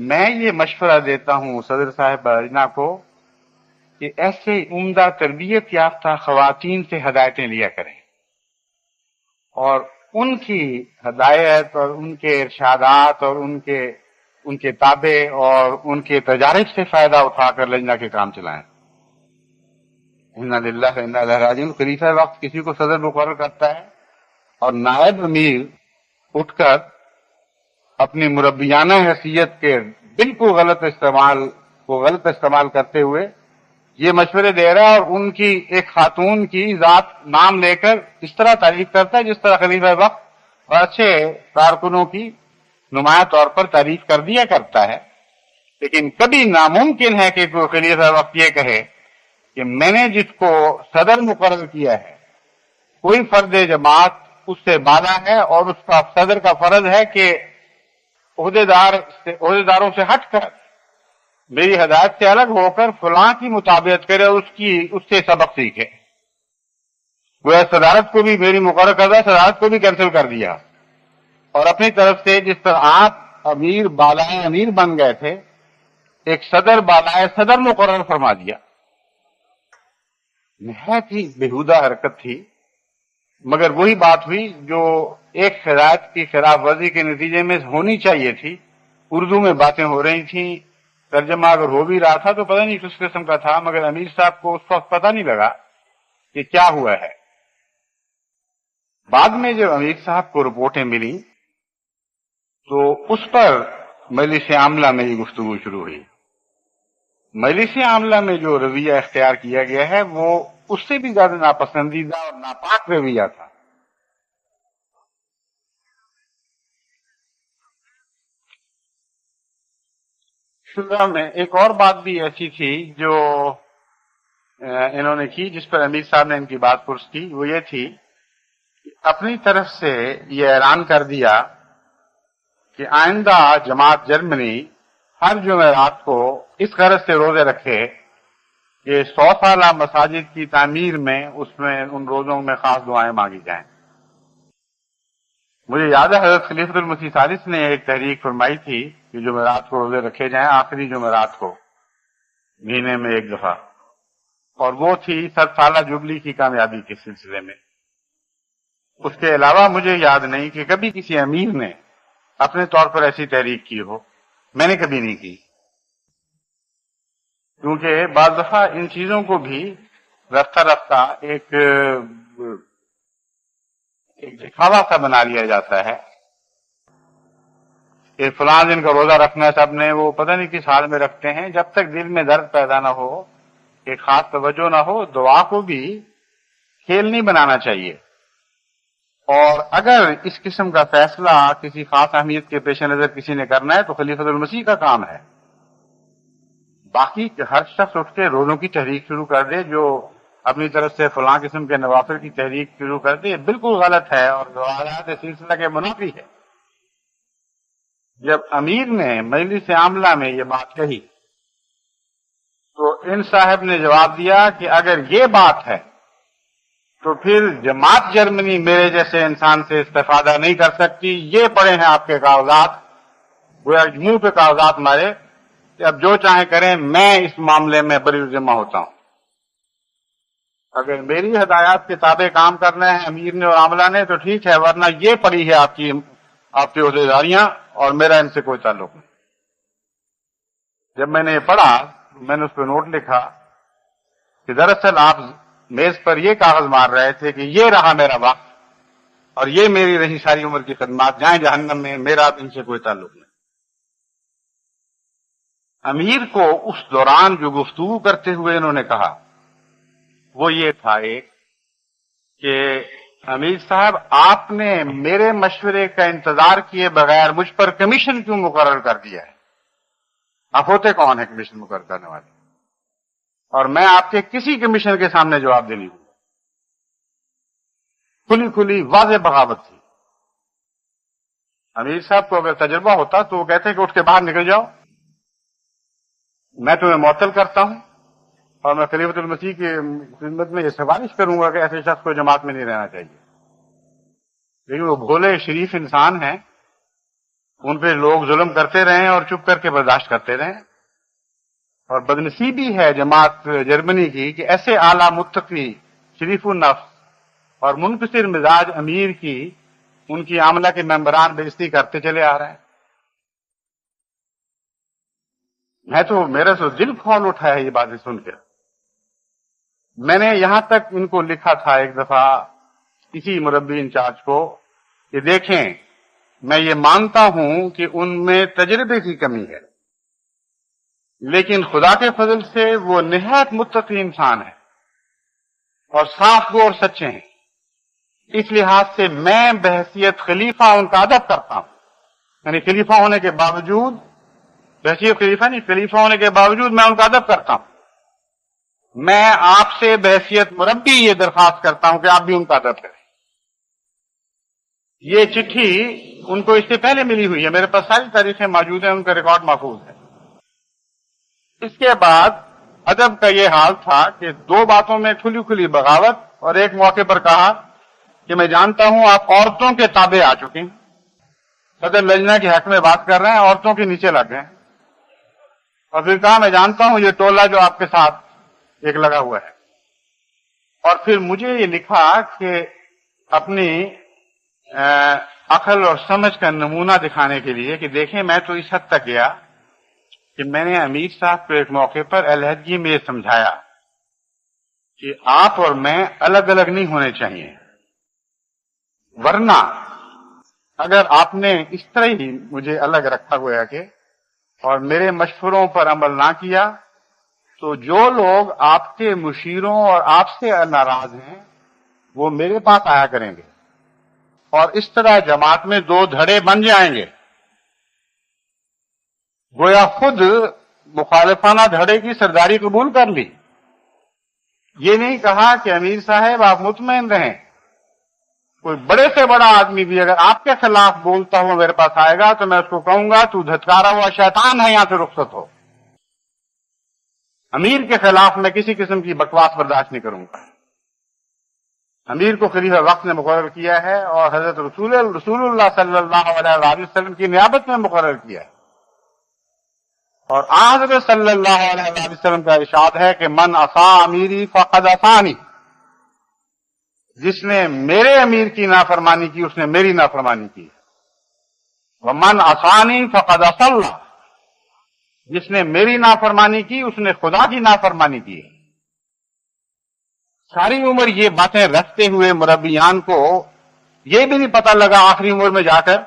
میں یہ مشورہ دیتا ہوں صدر صاحب اجنا کو کہ ایسے عمدہ تربیت یافتہ خواتین سے ہدایتیں لیا کریں اور ان کی ہدایت اور ان کے ارشادات اور ان کے تابع اور ان کے تجارب سے فائدہ اٹھا کر لجنہ کے کام چلائیں. انا للہ و انا الیہ راجعون. خلیفہ وقت کسی کو صدر مقرر کرتا ہے اور نائب امیر اٹھ کر اپنی مربیانہ حیثیت کے بالکل غلط استعمال کرتے ہوئے یہ مشورے دے رہا ہے اور ان کی ایک خاتون کی ذات نام لے کر اس طرح تعریف کرتا ہے جس طرح خلیفہ وقت اور اچھے کارکنوں کی نمایاں طور پر تعریف کر دیا کرتا ہے. لیکن کبھی ناممکن ہے کہ کوئی خلیفہ وقت یہ کہے کہ میں نے جس کو صدر مقرر کیا ہے کوئی فرد جماعت اس سے بالا ہے اور اس کا صدر کا فرض ہے کہ عہدیداروں سے ہٹ کر میری ہدایت سے الگ ہو کر فلاں کی مطابقت کرے اور اس سے سبق سیکھے. وہ صدارت کو بھی میری مقرر کردہ صدارت کو بھی کینسل کر دیا اور اپنی طرف سے جس طرح آپ امیر بالائے امیر بن گئے تھے ایک صدر بالائے صدر مقرر فرما دیا. نہایت ہی بےہودہ حرکت تھی، مگر وہی بات ہوئی جو ایک ہدایت کی خلاف ورزی کے نتیجے میں ہونی چاہیے تھی. اردو میں باتیں ہو رہی تھیں، ترجمہ اگر ہو بھی رہا تھا تو پتہ نہیں کس قسم کا تھا، مگر امیر صاحب کو اس وقت پتہ نہیں لگا کہ کیا ہوا ہے. بعد میں جب امیر صاحب کو رپورٹیں ملی تو اس پر مجلس عاملہ میں یہ گفتگو شروع ہوئی. مجلس عاملہ میں جو رویہ اختیار کیا گیا ہے وہ اس سے بھی زیادہ ناپسندیدہ اور ناپاک رویہ تھا. شورا میں ایک اور بات بھی ایسی تھی جو انہوں نے کی جس پر امیر صاحب نے ان کی بات پرس کی، وہ یہ تھی کہ اپنی طرف سے یہ اعلان کر دیا کہ آئندہ جماعت جرمنی ہر جمعرات کو اس غرض سے روزے رکھے کہ 100 سالہ مساجد کی تعمیر میں ان روزوں میں خاص دعائیں مانگی جائیں. مجھے یاد ہے حضرت خلیفۃ المسیح ثالث نے ایک تحریک فرمائی تھی کہ جمعرات کو روزے رکھے جائیں، آخری جمعرات کو مہینے میں ایک دفعہ، اور وہ تھی 100 سالہ جبلی کی کامیابی کے سلسلے میں. اس کے علاوہ مجھے یاد نہیں کہ کبھی کسی امیر نے اپنے طور پر ایسی تحریک کی ہو. میں نے کبھی نہیں کی، کیونکہ بعض دفعہ ان چیزوں کو بھی رفتہ رفتہ ایک دکھاوا سا بنا لیا جاتا ہے کہ فلاں دن کا روزہ رکھنا ہے سب نے، وہ پتہ نہیں کس حال میں رکھتے ہیں. جب تک دل میں درد پیدا نہ ہو، ایک خاص توجہ نہ ہو، دعا کو بھی کھیل نہیں بنانا چاہیے. اور اگر اس قسم کا فیصلہ کسی خاص اہمیت کے پیش نظر کسی نے کرنا ہے تو خلیفۃ المسیح کا کام ہے. باقی ہر شخص اٹھ کے روزوں کی تحریک شروع کر دے، جو اپنی طرف سے فلاں قسم کے نوافل کی تحریک شروع کر دے، بالکل غلط ہے اور روایات سلسلہ کے منافی ہے. جب امیر نے مجلس عاملہ میں یہ بات کہی تو ان صاحب نے جواب دیا کہ اگر یہ بات ہے تو پھر جماعت جرمنی میرے جیسے انسان سے استفادہ نہیں کر سکتی. یہ پڑے ہیں آپ کے کاغذات، گویا منہ پہ کاغذات مارے کہ اب جو چاہیں کریں، میں اس معاملے میں بری ذمہ ہوتا ہوں. اگر میری ہدایات کے تابع کام کرنا ہے امیر نے اور عاملہ نے تو ٹھیک ہے، ورنہ یہ پڑی ہے آپ کی عہدیداریاں اور میرا ان سے کوئی تعلق نہیں. جب میں نے یہ پڑھا میں نے اس پہ نوٹ لکھا کہ دراصل آپ میز پر یہ کاغذ مار رہے تھے کہ یہ رہا میرا وقت اور یہ میری رہی ساری عمر کی خدمات، جائیں جہنم میں، میرا ان سے کوئی تعلق نہیں. امیر کو اس دوران جو گفتگو کرتے ہوئے انہوں نے کہا وہ یہ تھا ایک کہ امیر صاحب آپ نے میرے مشورے کا انتظار کیے بغیر مجھ پر کمیشن کیوں مقرر کر دیا ہے؟ آپ ہوتے کون ہیں کمیشن مقرر کرنے والے؟ اور میں آپ کے کسی کمیشن کے سامنے جواب دینی ہوں. کھلی کھلی واضح بغاوت تھی. امیر صاحب کو اگر تجربہ ہوتا تو وہ کہتے کہ اٹھ کے باہر نکل جاؤ، میں تمہیں معطل کرتا ہوں اور میں خلیفۃ المسیح کی خدمت میں یہ سفارش کروں گا کہ ایسے شخص کو جماعت میں نہیں رہنا چاہیے. لیکن وہ بھولے شریف انسان ہیں، ان پہ لوگ ظلم کرتے رہے اور چپ کر کے برداشت کرتے رہے. اور بدنصیبی ہے جماعت جرمنی کی کہ ایسے اعلیٰ متقی شریف النفس اور منکسر مزاج امیر کی ان کی عاملہ کے ممبران بےعزتی کرتے چلے آ رہے ہیں. میرا تو دل کھول اٹھا ہے یہ باتیں سن کے. میں نے یہاں تک ان کو لکھا تھا ایک دفعہ کسی مربی انچارج کو کہ دیکھیں میں یہ مانتا ہوں کہ ان میں تجربے کی کمی ہے، لیکن خدا کے فضل سے وہ نہایت متقی انسان ہے اور صاف گو اور سچے ہیں. اس لحاظ سے میں بحیثیت خلیفہ ان کا ادب کرتا ہوں. یعنی خلیفہ ہونے کے باوجود، بحیثیت خلیفہ نہیں، خلیفہ ہونے کے باوجود میں ان کا ادب کرتا ہوں. میں آپ سے بحیثیت مربی یہ درخواست کرتا ہوں کہ آپ بھی ان کا ادب کریں. یہ چٹھی ان کو اس سے پہلے ملی ہوئی ہے، میرے پاس ساری تاریخیں موجود ہیں، ان کا ریکارڈ محفوظ ہے. اس کے بعد ادب کا یہ حال تھا کہ دو باتوں میں کھلی کھلی بغاوت، اور ایک موقع پر کہا کہ میں جانتا ہوں آپ عورتوں کے تابع آ چکے ہیں، صدر لجنہ کے حق میں بات کر رہے ہیں، عورتوں کے نیچے لگ گئے ہیں. اور پھر کہا میں جانتا ہوں یہ ٹولہ جو آپ کے ساتھ ایک لگا ہوا ہے. اور پھر مجھے یہ لکھا کہ اپنی عقل اور سمجھ کا نمونہ دکھانے کے لیے کہ دیکھیں میں تو اس حد تک گیا کہ میں نے امیر صاحب کو ایک موقع پر علیحدگی میں یہ سمجھایا کہ آپ اور میں الگ الگ نہیں ہونے چاہیے، ورنہ اگر آپ نے اس طرح ہی مجھے الگ رکھا ہوا کہ اور میرے مشوروں پر عمل نہ کیا تو جو لوگ آپ کے مشیروں اور آپ سے ناراض ہیں وہ میرے پاس آیا کریں گے اور اس طرح جماعت میں دو دھڑے بن جائیں گے. گویا خود مخالفانہ دھڑے کی سرداری قبول کر لی. یہ نہیں کہا کہ امیر صاحب آپ مطمئن رہیں، کوئی بڑے سے بڑا آدمی بھی اگر آپ کے خلاف بولتا ہوا میرے پاس آئے گا تو میں اس کو کہوں گا تو دھتکارا ہوا شیطان ہے، یہاں سے رخصت ہو. امیر کے خلاف میں کسی قسم کی بکواس برداشت نہیں کروں گا. امیر کو خلیفہ وقت نے مقرر کیا ہے اور حضرت رسول اللہ صلی اللہ علیہ وسلم کی نیابت میں مقرر کیا ہے. اور حضرت صلی اللہ علیہ وسلم کا ارشاد ہے کہ من عصا امیری فقد عصانی، جس نے میرے امیر کی نافرمانی کی اس نے میری نافرمانی کی. ومن عصانی فقد عصى اللہ، جس نے میری نافرمانی کی اس نے خدا کی نافرمانی کی. ساری عمر یہ باتیں رکھتے ہوئے مربیان کو یہ بھی نہیں پتہ لگا آخری عمر میں جا کر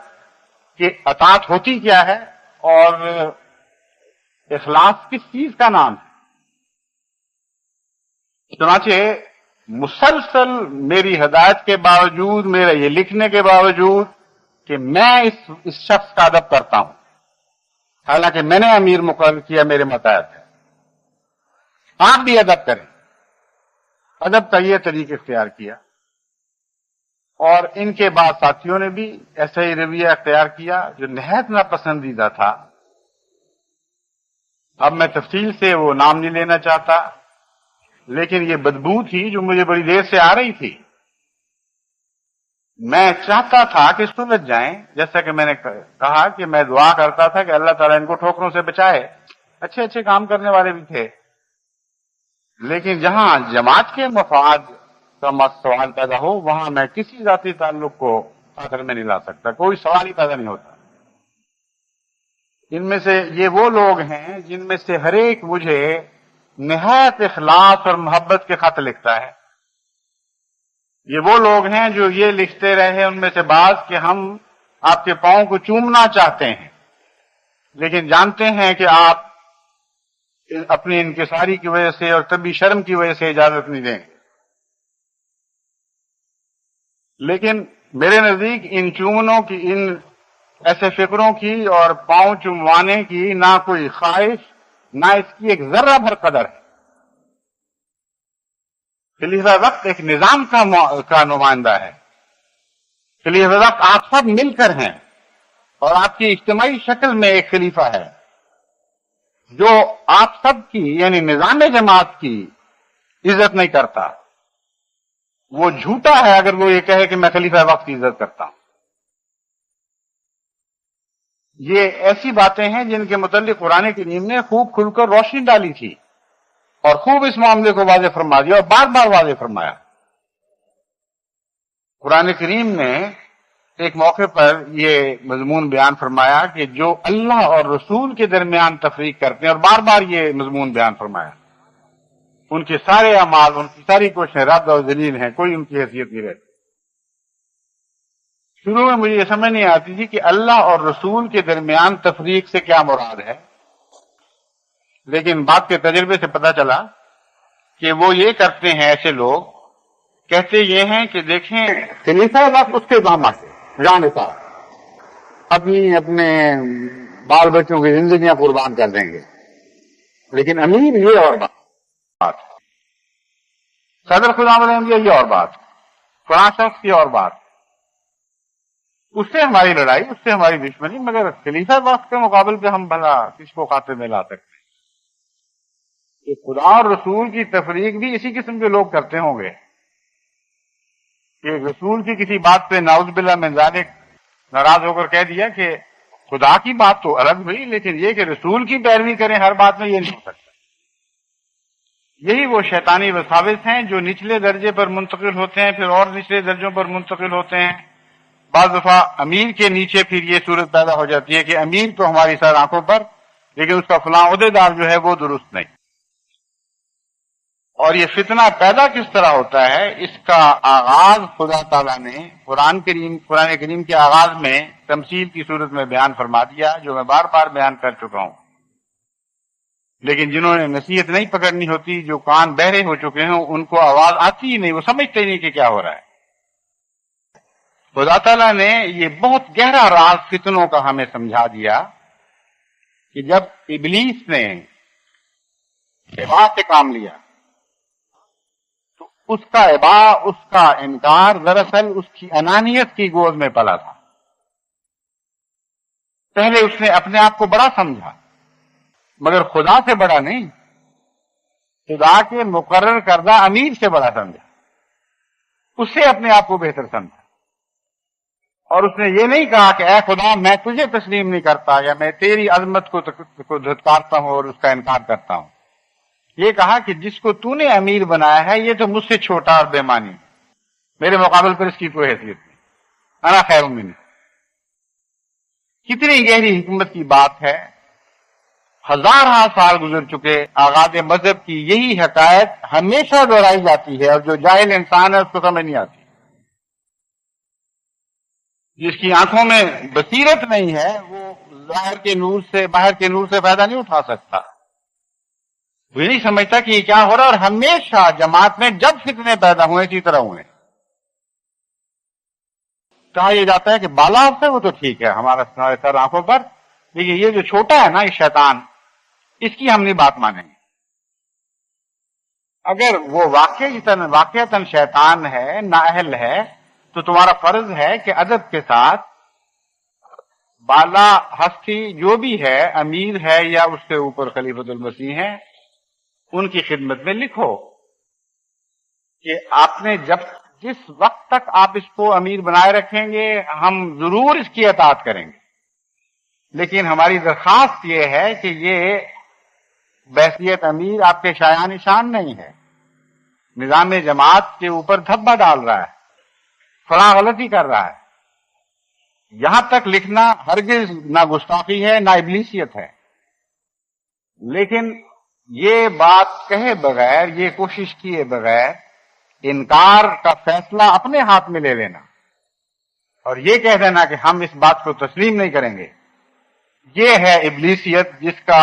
کہ اطاعت ہوتی کیا ہے اور اخلاص کس چیز کا نام ہے. چنانچہ مسلسل میری ہدایت کے باوجود، میرے یہ لکھنے کے باوجود کہ میں اس شخص کا ادب کرتا ہوں، حالانکہ میں نے امیر مقرر کیا، میرے متحد ہے، آپ بھی ادب کریں. ادب کا یہ طریقہ اختیار کیا. اور ان کے بعد ساتھیوں نے بھی ایسا ہی رویہ اختیار کیا جو نہایت ناپسندیدہ تھا. اب میں تفصیل سے وہ نام نہیں لینا چاہتا، لیکن یہ بدبو تھی جو مجھے بڑی دیر سے آ رہی تھی. میں چاہتا تھا کہ سلجھ جائیں، جیسا کہ میں نے کہا کہ میں دعا کرتا تھا کہ اللہ تعالیٰ ان کو ٹھوکروں سے بچائے. اچھے اچھے کام کرنے والے بھی تھے، لیکن جہاں جماعت کے مفاد کا سوال پیدا ہو وہاں میں کسی ذاتی تعلق کو آخر میں نہیں لا سکتا. کوئی سوال ہی پیدا نہیں ہوتا. ان میں سے یہ وہ لوگ ہیں جن میں سے ہر ایک مجھے نہایت اخلاص اور محبت کے خط لکھتا ہے. یہ وہ لوگ ہیں جو یہ لکھتے رہے ان میں سے بعض کہ ہم آپ کے پاؤں کو چومنا چاہتے ہیں، لیکن جانتے ہیں کہ آپ اپنی انکساری کی وجہ سے اور طبی شرم کی وجہ سے اجازت نہیں دیں گے. لیکن میرے نزدیک ان چومنوں کی، ان ایسے فکروں کی اور پاؤں چموانے کی نہ کوئی خواہش، نہ اس کی ایک ذرہ بھر قدر ہے. خلیفہ وقت ایک نظام کا نمائندہ ہے. خلیفہ وقت آپ سب مل کر ہیں اور آپ کی اجتماعی شکل میں ایک خلیفہ ہے جو آپ سب کی یعنی نظام جماعت کی عزت نہیں کرتا. وہ جھوٹا ہے اگر وہ یہ کہے کہ میں خلیفہ وقت کی عزت کرتا ہوں. یہ ایسی باتیں ہیں جن کے متعلق قرآن کریم نے خوب کھل کر روشنی ڈالی تھی اور خوب اس معاملے کو واضح فرما دیا اور بار بار واضح فرمایا. قرآن کریم نے ایک موقع پر یہ مضمون بیان فرمایا کہ جو اللہ اور رسول کے درمیان تفریق کرتے ہیں، اور بار بار یہ مضمون بیان فرمایا، ان کے سارے اعمال، ان کی ساری کوششیں رد اور ذلیل ہیں، کوئی ان کی حیثیت نہیں رہتی. شروع میں مجھے یہ سمجھ نہیں آتی تھی کہ اللہ اور رسول کے درمیان تفریق سے کیا مراد ہے، لیکن بات کے تجربے سے پتہ چلا کہ وہ یہ کرتے ہیں. ایسے لوگ کہتے یہ ہیں کہ دیکھیں خلیفہ وقت اس کے داماد سے جان صاحب اپنے بال بچوں کی زندگیاں قربان کر دیں گے، لیکن امیر یہ اور بات، صدر خدا ملیں یہ اور بات، فلاں شخص کی اور بات. اس سے ہماری لڑائی، اس سے ہماری دشمنی، مگر خلیفہ وقت کے مقابل پہ ہم بھلا کس کو خاطر میں لا سکتے ہیں؟ کہ خدا اور رسول کی تفریق بھی اسی قسم کے لوگ کرتے ہوں گے کہ رسول کی کسی بات پہ نعوذ باللہ من ذالک ناراض ہو کر کہہ دیا کہ خدا کی بات تو الگ ہوئی، لیکن یہ کہ رسول کی پیروی کریں ہر بات میں، یہ نہیں ہو سکتا. یہی وہ شیطانی وساوس ہیں جو نچلے درجے پر منتقل ہوتے ہیں، پھر اور نچلے درجوں پر منتقل ہوتے ہیں. بعض دفعہ امیر کے نیچے پھر یہ صورت پیدا ہو جاتی ہے کہ امیر تو ہماری سر آنکھوں پر، لیکن اس کا فلاں عہدیدار جو ہے وہ درست نہیں. اور یہ فتنہ پیدا کس طرح ہوتا ہے، اس کا آغاز خدا تعالیٰ نے قرآن کریم کے آغاز میں تمثیل کی صورت میں بیان فرما دیا، جو میں بار بار بیان کر چکا ہوں. لیکن جنہوں نے نصیحت نہیں پکڑنی ہوتی، جو کان بہرے ہو چکے ہیں، ان کو آواز آتی ہی نہیں، وہ سمجھتے ہی نہیں کہ کیا ہو رہا ہے. خدا تعالیٰ نے یہ بہت گہرا راز فتنوں کا ہمیں سمجھا دیا کہ جب ابلیس نے ابا سے کام لیا تو اس کا ابا، اس کا انکار دراصل اس کی انانیت کی گود میں پلا تھا. پہلے اس نے اپنے آپ کو بڑا سمجھا، مگر خدا سے بڑا نہیں، خدا کے مقرر کردہ امیر سے بڑا سمجھا، اس سے اپنے آپ کو بہتر سمجھا. اور اس نے یہ نہیں کہا کہ اے خدا میں تجھے تسلیم نہیں کرتا، یا میں تیری عظمت کو دھتکارتا ہوں اور اس کا انکار کرتا ہوں. یہ کہا کہ جس کو تو نے امیر بنایا ہے یہ تو مجھ سے چھوٹا اور بے معنی، میرے مقابل پر اس کی کوئی حیثیت نہیں، انا خیر منہ. کتنی گہری حکمت کی بات ہے. ہزارہ سال گزر چکے، آغاز مذہب کی یہی حقائق ہمیشہ دہرائی جاتی ہے، اور جو جاہل انسان ہے اس کو سمجھ نہیں آتی. جس کی آنکھوں میں بصیرت نہیں ہے وہ باہر کے نور سے فائدہ نہیں اٹھا سکتا. وہ نہیں سمجھتا کہ یہ کیا ہو رہا ہے. اور ہمیشہ جماعت میں جب فتنے پیدا ہوئے اسی طرح ہوئے. کہا یہ جاتا ہے کہ بالا سے وہ تو ٹھیک ہے ہمارے سر آنکھوں پر، لیکن یہ جو چھوٹا ہے نا یہ شیطان، اس کی ہم نہیں بات مانیں گے. اگر وہ واقعتاً شیطان ہے، نااہل ہے، تو تمہارا فرض ہے کہ ادب کے ساتھ بالا ہستی جو بھی ہے، امیر ہے یا اس سے اوپر خلیفۃ المسیح ہیں، ان کی خدمت میں لکھو کہ آپ نے جس وقت تک آپ اس کو امیر بنائے رکھیں گے ہم ضرور اس کی اطاعت کریں گے، لیکن ہماری درخواست یہ ہے کہ یہ بحیثیت امیر آپ کے شایان نشان نہیں ہے، نظام جماعت کے اوپر دھبا ڈال رہا ہے، فلاں غلطی کر رہا ہے۔ یہاں تک لکھنا ہرگز نہ گستاخی ہے نہ ابلیسیت ہے، لیکن یہ بات کہے بغیر، یہ کوشش کیے بغیر انکار کا فیصلہ اپنے ہاتھ میں لے لینا اور یہ کہہ دینا کہ ہم اس بات کو تسلیم نہیں کریں گے، یہ ہے ابلیسیت جس کا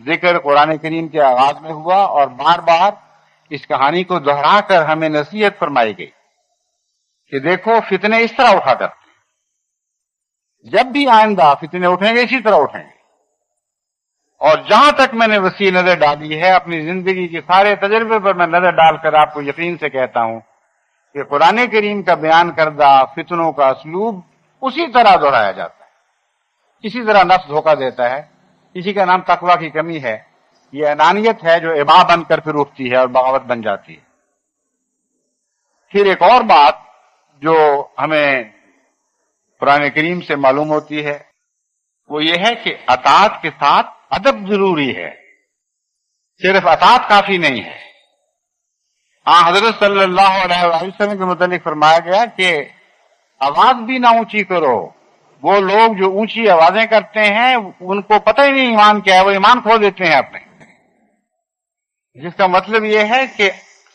ذکر قرآن کریم کے آغاز میں ہوا اور بار بار اس کہانی کو دہرا کر ہمیں نصیحت فرمائی گئی کہ دیکھو فتنے اس طرح اٹھا کرتے ہیں، جب بھی آئندہ فتنے اٹھیں گے اسی طرح اٹھیں گے۔ اور جہاں تک میں نے وسیع نظر ڈالی ہے اپنی زندگی کے سارے تجربے پر میں نظر ڈال کر آپ کو یقین سے کہتا ہوں کہ قرآن کریم کا بیان کردہ فتنوں کا اسلوب اسی طرح دہرایا جاتا ہے، اسی طرح نفس دھوکہ دیتا ہے، اسی کا نام تقویٰ کی کمی ہے، یہ انانیت ہے جو ابا بن کر پھر اٹھتی ہے اور بغاوت بن جاتی ہے۔ پھر ایک اور بات جو ہمیں قرآن کریم سے معلوم ہوتی ہے وہ یہ ہے کہ اطاعت کے ساتھ ادب ضروری ہے، صرف اطاعت کافی نہیں ہے۔ حضرت صلی اللہ علیہ وسلم کے متعلق فرمایا گیا کہ آواز بھی نہ اونچی کرو، وہ لوگ جو اونچی آوازیں کرتے ہیں ان کو پتہ ہی نہیں ایمان کیا ہے، وہ ایمان کھو دیتے ہیں اپنے، جس کا مطلب یہ ہے کہ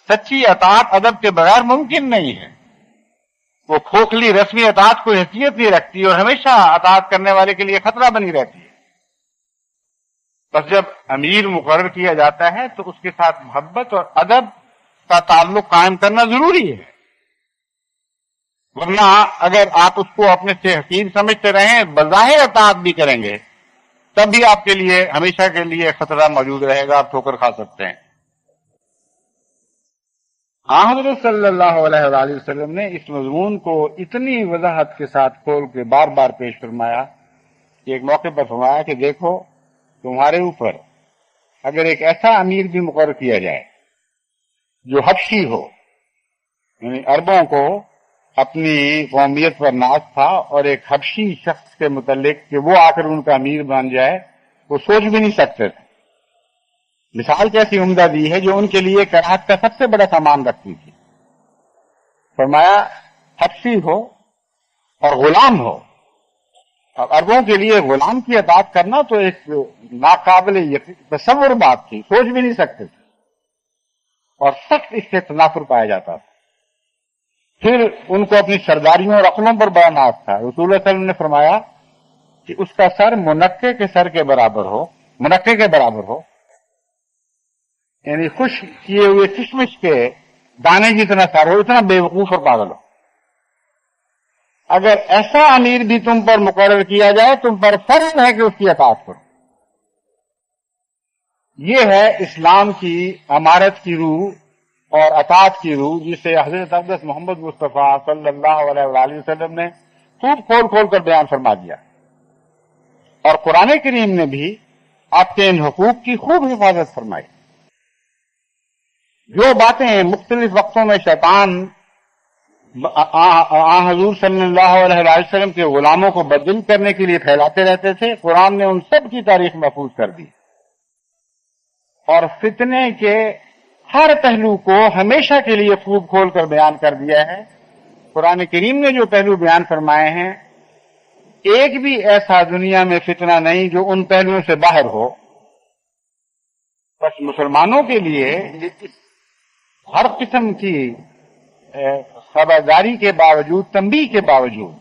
سچی اطاعت ادب کے بغیر ممکن نہیں ہے۔ وہ کھوکھلی رسمی اطاعت کوئی حیثیت نہیں رکھتی اور ہمیشہ اطاعت کرنے والے کے لیے خطرہ بنی رہتی ہے۔ بس جب امیر مقرر کیا جاتا ہے تو اس کے ساتھ محبت اور ادب کا تعلق قائم کرنا ضروری ہے، ورنہ اگر آپ اس کو اپنے سے حقیر سمجھتے رہیں، بظاہر اطاعت بھی کریں گے، تب بھی آپ کے لیے ہمیشہ کے لیے خطرہ موجود رہے گا، آپ ٹھوکر کھا سکتے ہیں۔ حضرت صلی اللہ علیہ وآلہ وسلم نے اس مضمون کو اتنی وضاحت کے ساتھ کھول کے بار بار پیش فرمایا کہ ایک موقع پر فرمایا کہ دیکھو تمہارے اوپر اگر ایک ایسا امیر بھی مقرر کیا جائے جو حبشی ہو، یعنی عربوں کو اپنی قومیت پر ناز تھا اور ایک حبشی شخص کے متعلق کہ وہ آ کر ان کا امیر بن جائے، وہ سوچ بھی نہیں سکتے تھے۔ مثال کیسی عمدہ دی ہے جو ان کے لیے کراہت کا سب سے بڑا سامان رکھتی تھی۔ فرمایا حبشی ہو اور غلام ہو، اور عربوں کے لیے غلام کی اطاعت کرنا تو ایک ناقابل تصور بات تھی، سوچ بھی نہیں سکتے تھے، اور سخت اس سے تنافر پایا جاتا تھا۔ پھر ان کو اپنی سرداریوں اور عقلوں پر بڑا ناز تھا۔ رسول اللہ صلی اللہ علیہ وسلم نے فرمایا کہ اس کا سر منقے کے سر کے برابر ہو، منقے کے برابر ہو، یعنی خوش کیے ہوئے کشمش کے دانے جتنا سر ہو، اتنا بے وقوف اور پاگل ہو۔ اگر ایسا امیر بھی تم پر مقرر کیا جائے تم پر فرض ہے کہ اس کی اطاعت کرو۔ یہ ہے اسلام کی امارت کی روح اور اطاعت کی روح، جسے حضرت اقدس محمد مصطفیٰ صلی اللہ علیہ وآلہ وسلم نے خوب کھول کھول کر بیان فرما دیا، اور قرآن کریم نے بھی آپ کے ان حقوق کی خوب حفاظت فرمائی۔ جو باتیں مختلف وقتوں میں شیطان حضور صلی اللہ علیہ وسلم کے غلاموں کو بدل کرنے کے لیے پھیلاتے رہتے تھے، قرآن نے ان سب کی تاریخ محفوظ کر دی اور فتنے کے ہر پہلو کو ہمیشہ کے لیے خوب کھول کر بیان کر دیا ہے۔ قرآن کریم نے جو پہلو بیان فرمائے ہیں، ایک بھی ایسا دنیا میں فتنہ نہیں جو ان پہلوؤں سے باہر ہو۔ بس مسلمانوں کے لیے ہر قسم کی خبرداری کے باوجود، تنبیہ کے باوجود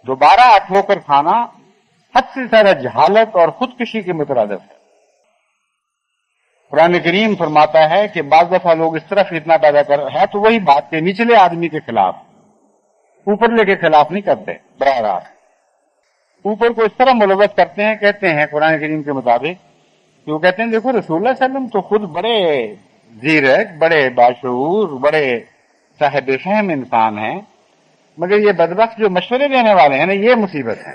دوبارہ ٹھوکر کھانا حد سے زیادہ جہالت اور خودکشی کے مترادف ہے۔ قرآن کریم فرماتا ہے کہ بعض دفعہ لوگ اس طرح فتنہ پیدا کر ہے تو وہی بات کہ نچلے آدمی کے خلاف، اوپر لے کے خلاف نہیں کرتے، براہ راست اوپر کو اس طرح ملوث کرتے ہیں۔ کہتے ہیں قرآن کریم کے مطابق کہ وہ کہتے ہیں دیکھو رسول اللہ صلی اللہ علیہ وسلم تو خود بڑے زیرک، بڑے باشعور، بڑے صاحب فہم انسان ہیں، مگر یہ بدبخت جو مشورے دینے والے ہیں نا، یہ مصیبت ہے.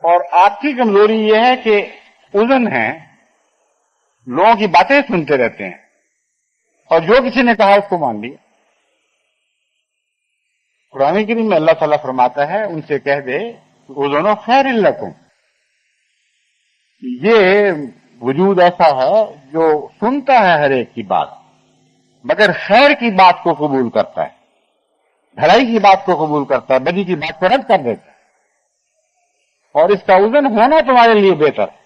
اور آپ کی کمزوری یہ ہے کہ اذن ہے، لوگوں کی باتیں سنتے رہتے ہیں اور جو کسی نے کہا اس کو مان لیا. قرآن کریم میں اللہ تعالیٰ فرماتا ہے ان سے کہہ دے اذن خیر لکم. یہ وجود ایسا ہے جو سنتا ہے ہر ایک کی بات، مگر خیر کی بات کو قبول کرتا ہے، بھلائی کی بات کو قبول کرتا ہے، بدی کی بات کو رد کر دیتا ہے. اور اس کا اذن ہونا تمہارے لیے بہتر ہے.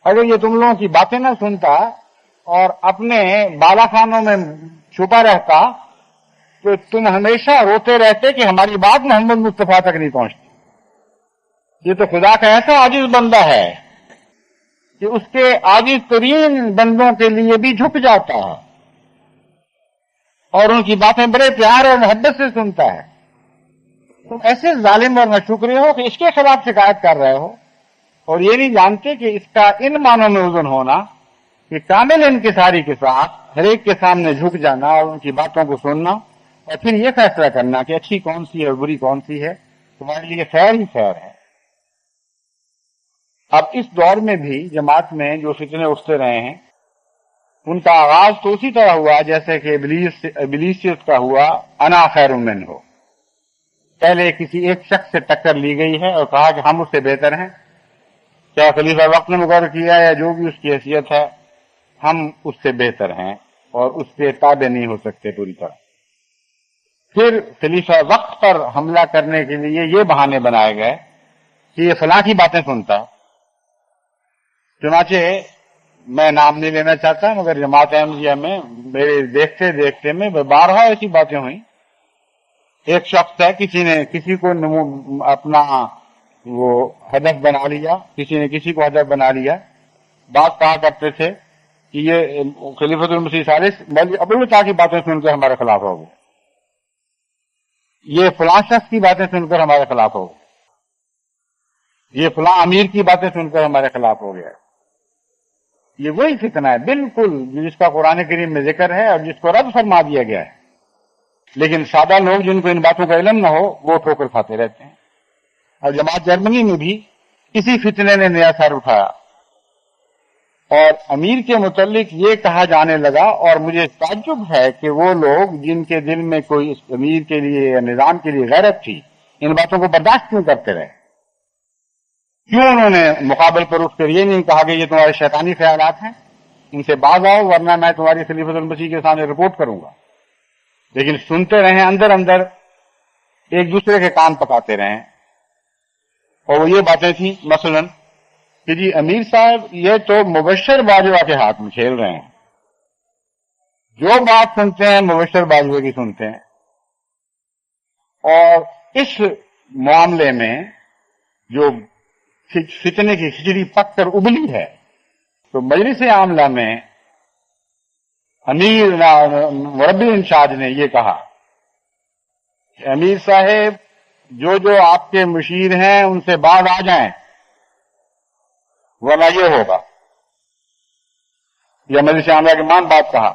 اگر یہ تم لوگوں کی باتیں نہ سنتا اور اپنے بالا خانوں میں چھپا رہتا تو تم ہمیشہ روتے رہتے کہ ہماری بات محمد مصطفیٰ تک نہیں پہنچتی. یہ تو خدا کا ایسا عاجز بندہ ہے کہ اس کے عاجز ترین بندوں کے لیے بھی جھک جاتا ہے اور ان کی باتیں بڑے پیار اور محبت سے سنتا ہے. تم ایسے ظالم اور ناشکرے ہو کہ اس کے خلاف شکایت کر رہے ہو اور یہ نہیں جانتے کہ اس کا ان معنوں میں اذن ہونا کہ کامل انکساری کے ساتھ ہر ایک کے سامنے جھک جانا اور ان کی باتوں کو سننا اور پھر یہ فیصلہ کرنا کہ اچھی کون سی ہے اور بری کون سی ہے. تمہارے لیے خیر ہی خیر ہے. اب اس دور میں بھی جماعت میں جو فتنے اٹھتے رہے ہیں ان کا آغاز تو اسی طرح ہوا جیسے کہ ابلیسیت کا ہوا انا خیر منہ ہو. پہلے کسی ایک شخص سے ٹکر لی گئی ہے اور کہا کہ ہم اس سے بہتر ہیں، کیا خلیفہ وقت نے مقرر کیا یا جو بھی اس کی حیثیت ہے، ہم اس سے بہتر ہیں اور اس کے تابع نہیں ہو سکتے پوری طرح. پھر خلیفہ وقت پر حملہ کرنے کے لیے یہ بہانے بنائے گئے کہ یہ فلاں کی باتیں سنتا. چنانچہ میں نام نہیں لینا چاہتا مگر جماعت احمدیہ میں میرے دیکھتے دیکھتے میں بارہا ایسی باتیں ہوئیں. ایک شخص ہے، کسی کو اپنا وہ ہدف بنا لیا، کسی نے کسی کو ہدف بنا لیا. بات کہا کرتے تھے کہ یہ خلیفۃ المسیح ثالث مولوی عبدالفتاح کی باتیں سن کر ہمارے خلاف ہو گئے، یہ فلاں شخص کی باتیں سن کر ہمارے خلاف ہو گئے، یہ فلاں امیر کی باتیں سن کر ہمارے خلاف ہو گیا. یہ وہی فتنہ ہے بالکل جس کا قرآن کریم میں ذکر ہے اور جس کو رد فرما دیا گیا ہے. لیکن سادہ لوگ جن کو ان باتوں کا علم نہ ہو وہ ٹھوکر کھاتے رہتے ہیں. اور جماعت جرمنی میں بھی اسی فتنے نے نیا سر اٹھایا اور امیر کے متعلق یہ کہا جانے لگا، اور مجھے تعجب ہے کہ وہ لوگ جن کے دل میں کوئی اس امیر کے لیے یا نظام کے لیے غیرت تھی ان باتوں کو برداشت کیوں کرتے رہے. کیوں انہوں نے مقابل پر اٹھ کر یہ نہیں کہا کہ یہ تمہارے شیطانی خیالات ہیں، ان سے باز آؤ ورنہ میں تمہاری خلیفۃ المسیح کے سامنے رپورٹ کروں گا. لیکن سنتے رہیں، اندر اندر ایک دوسرے کے کان پکاتے رہیں. اور وہ یہ باتیں تھیں مثلا کہ جی امیر صاحب یہ تو مبشر باجوہ کے ہاتھ میں کھیل رہے ہیں، جو بات سنتے ہیں مبشر باجوہ کی سنتے ہیں. اور اس معاملے میں جو فتنے کی کھچڑی پک کر ابلی ہے تو مجلس عاملہ میں امیر مربی انچارج نے یہ کہا کہ امیر صاحب جو آپ کے مشیر ہیں ان سے باز آ جائیں ورنہ یہ ہوگا. یہ مجلس عاملہ کے مان بات کہا.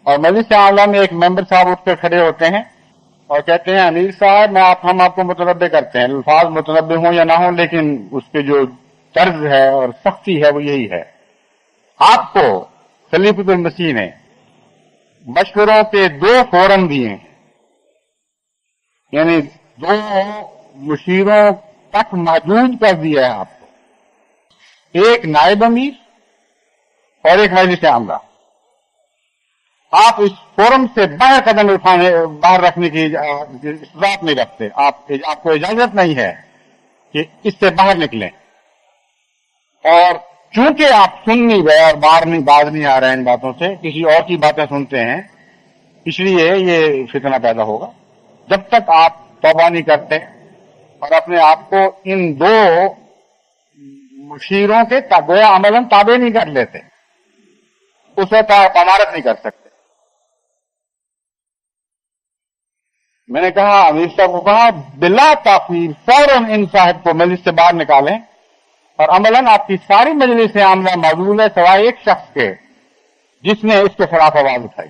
اور مجلس عاملہ میں ایک ممبر صاحب اٹھ کر کھڑے ہوتے ہیں اور کہتے ہیں امیر صاحب ہم آپ کو متنبع کرتے ہیں، الفاظ متنبع ہوں یا نہ ہوں لیکن اس کے جو طرز ہے اور سختی ہے وہ یہی ہے. آپ کو خلیفۃ المسیح نے مشوروں کے 2 فورم دیے ہیں، یعنی 2 مشیروں تک محدود کر دیا ہے آپ کو، ایک نائب امیر اور ایک مجلس عاملہ. آپ اس فورم سے باہر قدم باہر رکھنے کی اجازت نہیں رکھتے، آپ کو اجازت نہیں ہے کہ اس سے باہر نکلیں. اور چونکہ آپ سن نہیں گئے اور باز نہیں آ رہے ہیں ان باتوں سے، کسی اور کی باتیں سنتے ہیں، اس لیے یہ فتنہ پیدا ہوگا. جب تک آپ توبہ نہیں کرتے اور اپنے آپ کو ان 2 مشیروں کے گویا عملاً تابع نہیں کر لیتے، اس وقت آپ امارت نہیں کر سکتے. میں نے کہا امیر صاحب کو کہا بلا تاخیر فوراً ان صاحب کو مجلس سے باہر نکالیں، اور عملاً آپ کی ساری مجلس عاملہ معذول ہے سوائے ایک شخص کے جس نے اس کے خلاف آواز اٹھائی.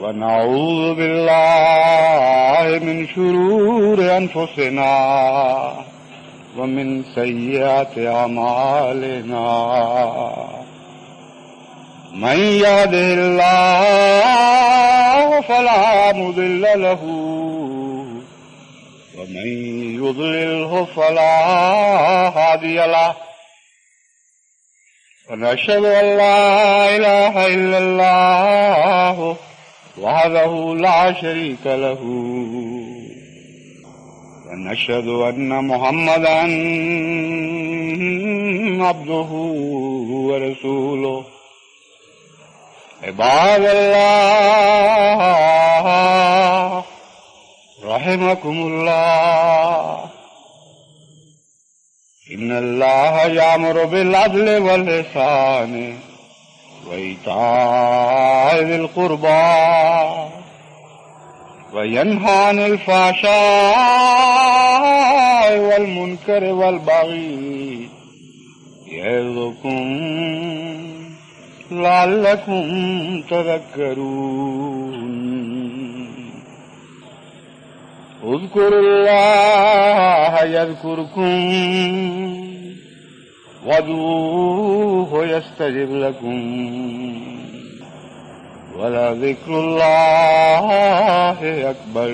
ونعوذ بالله من شرور أنفسنا ومن سيئات أعمالنا من يهده الله فلا مضل له ومن يضلله فلا هادي له ونشهد أن لا إله إلا الله وحده لا شريك له ونشهد أن محمدا عبده ورسوله عباد الله رحمكم الله إن الله يأمر بالعدل والإحسان وإيتاء ذي القربى وينهى عن الفحشاء والمنكر والبغي يعظكم لعلكم تذكرون اذكروا الله يذكركم وادعوه يستجب لكم ولذكر الله أكبر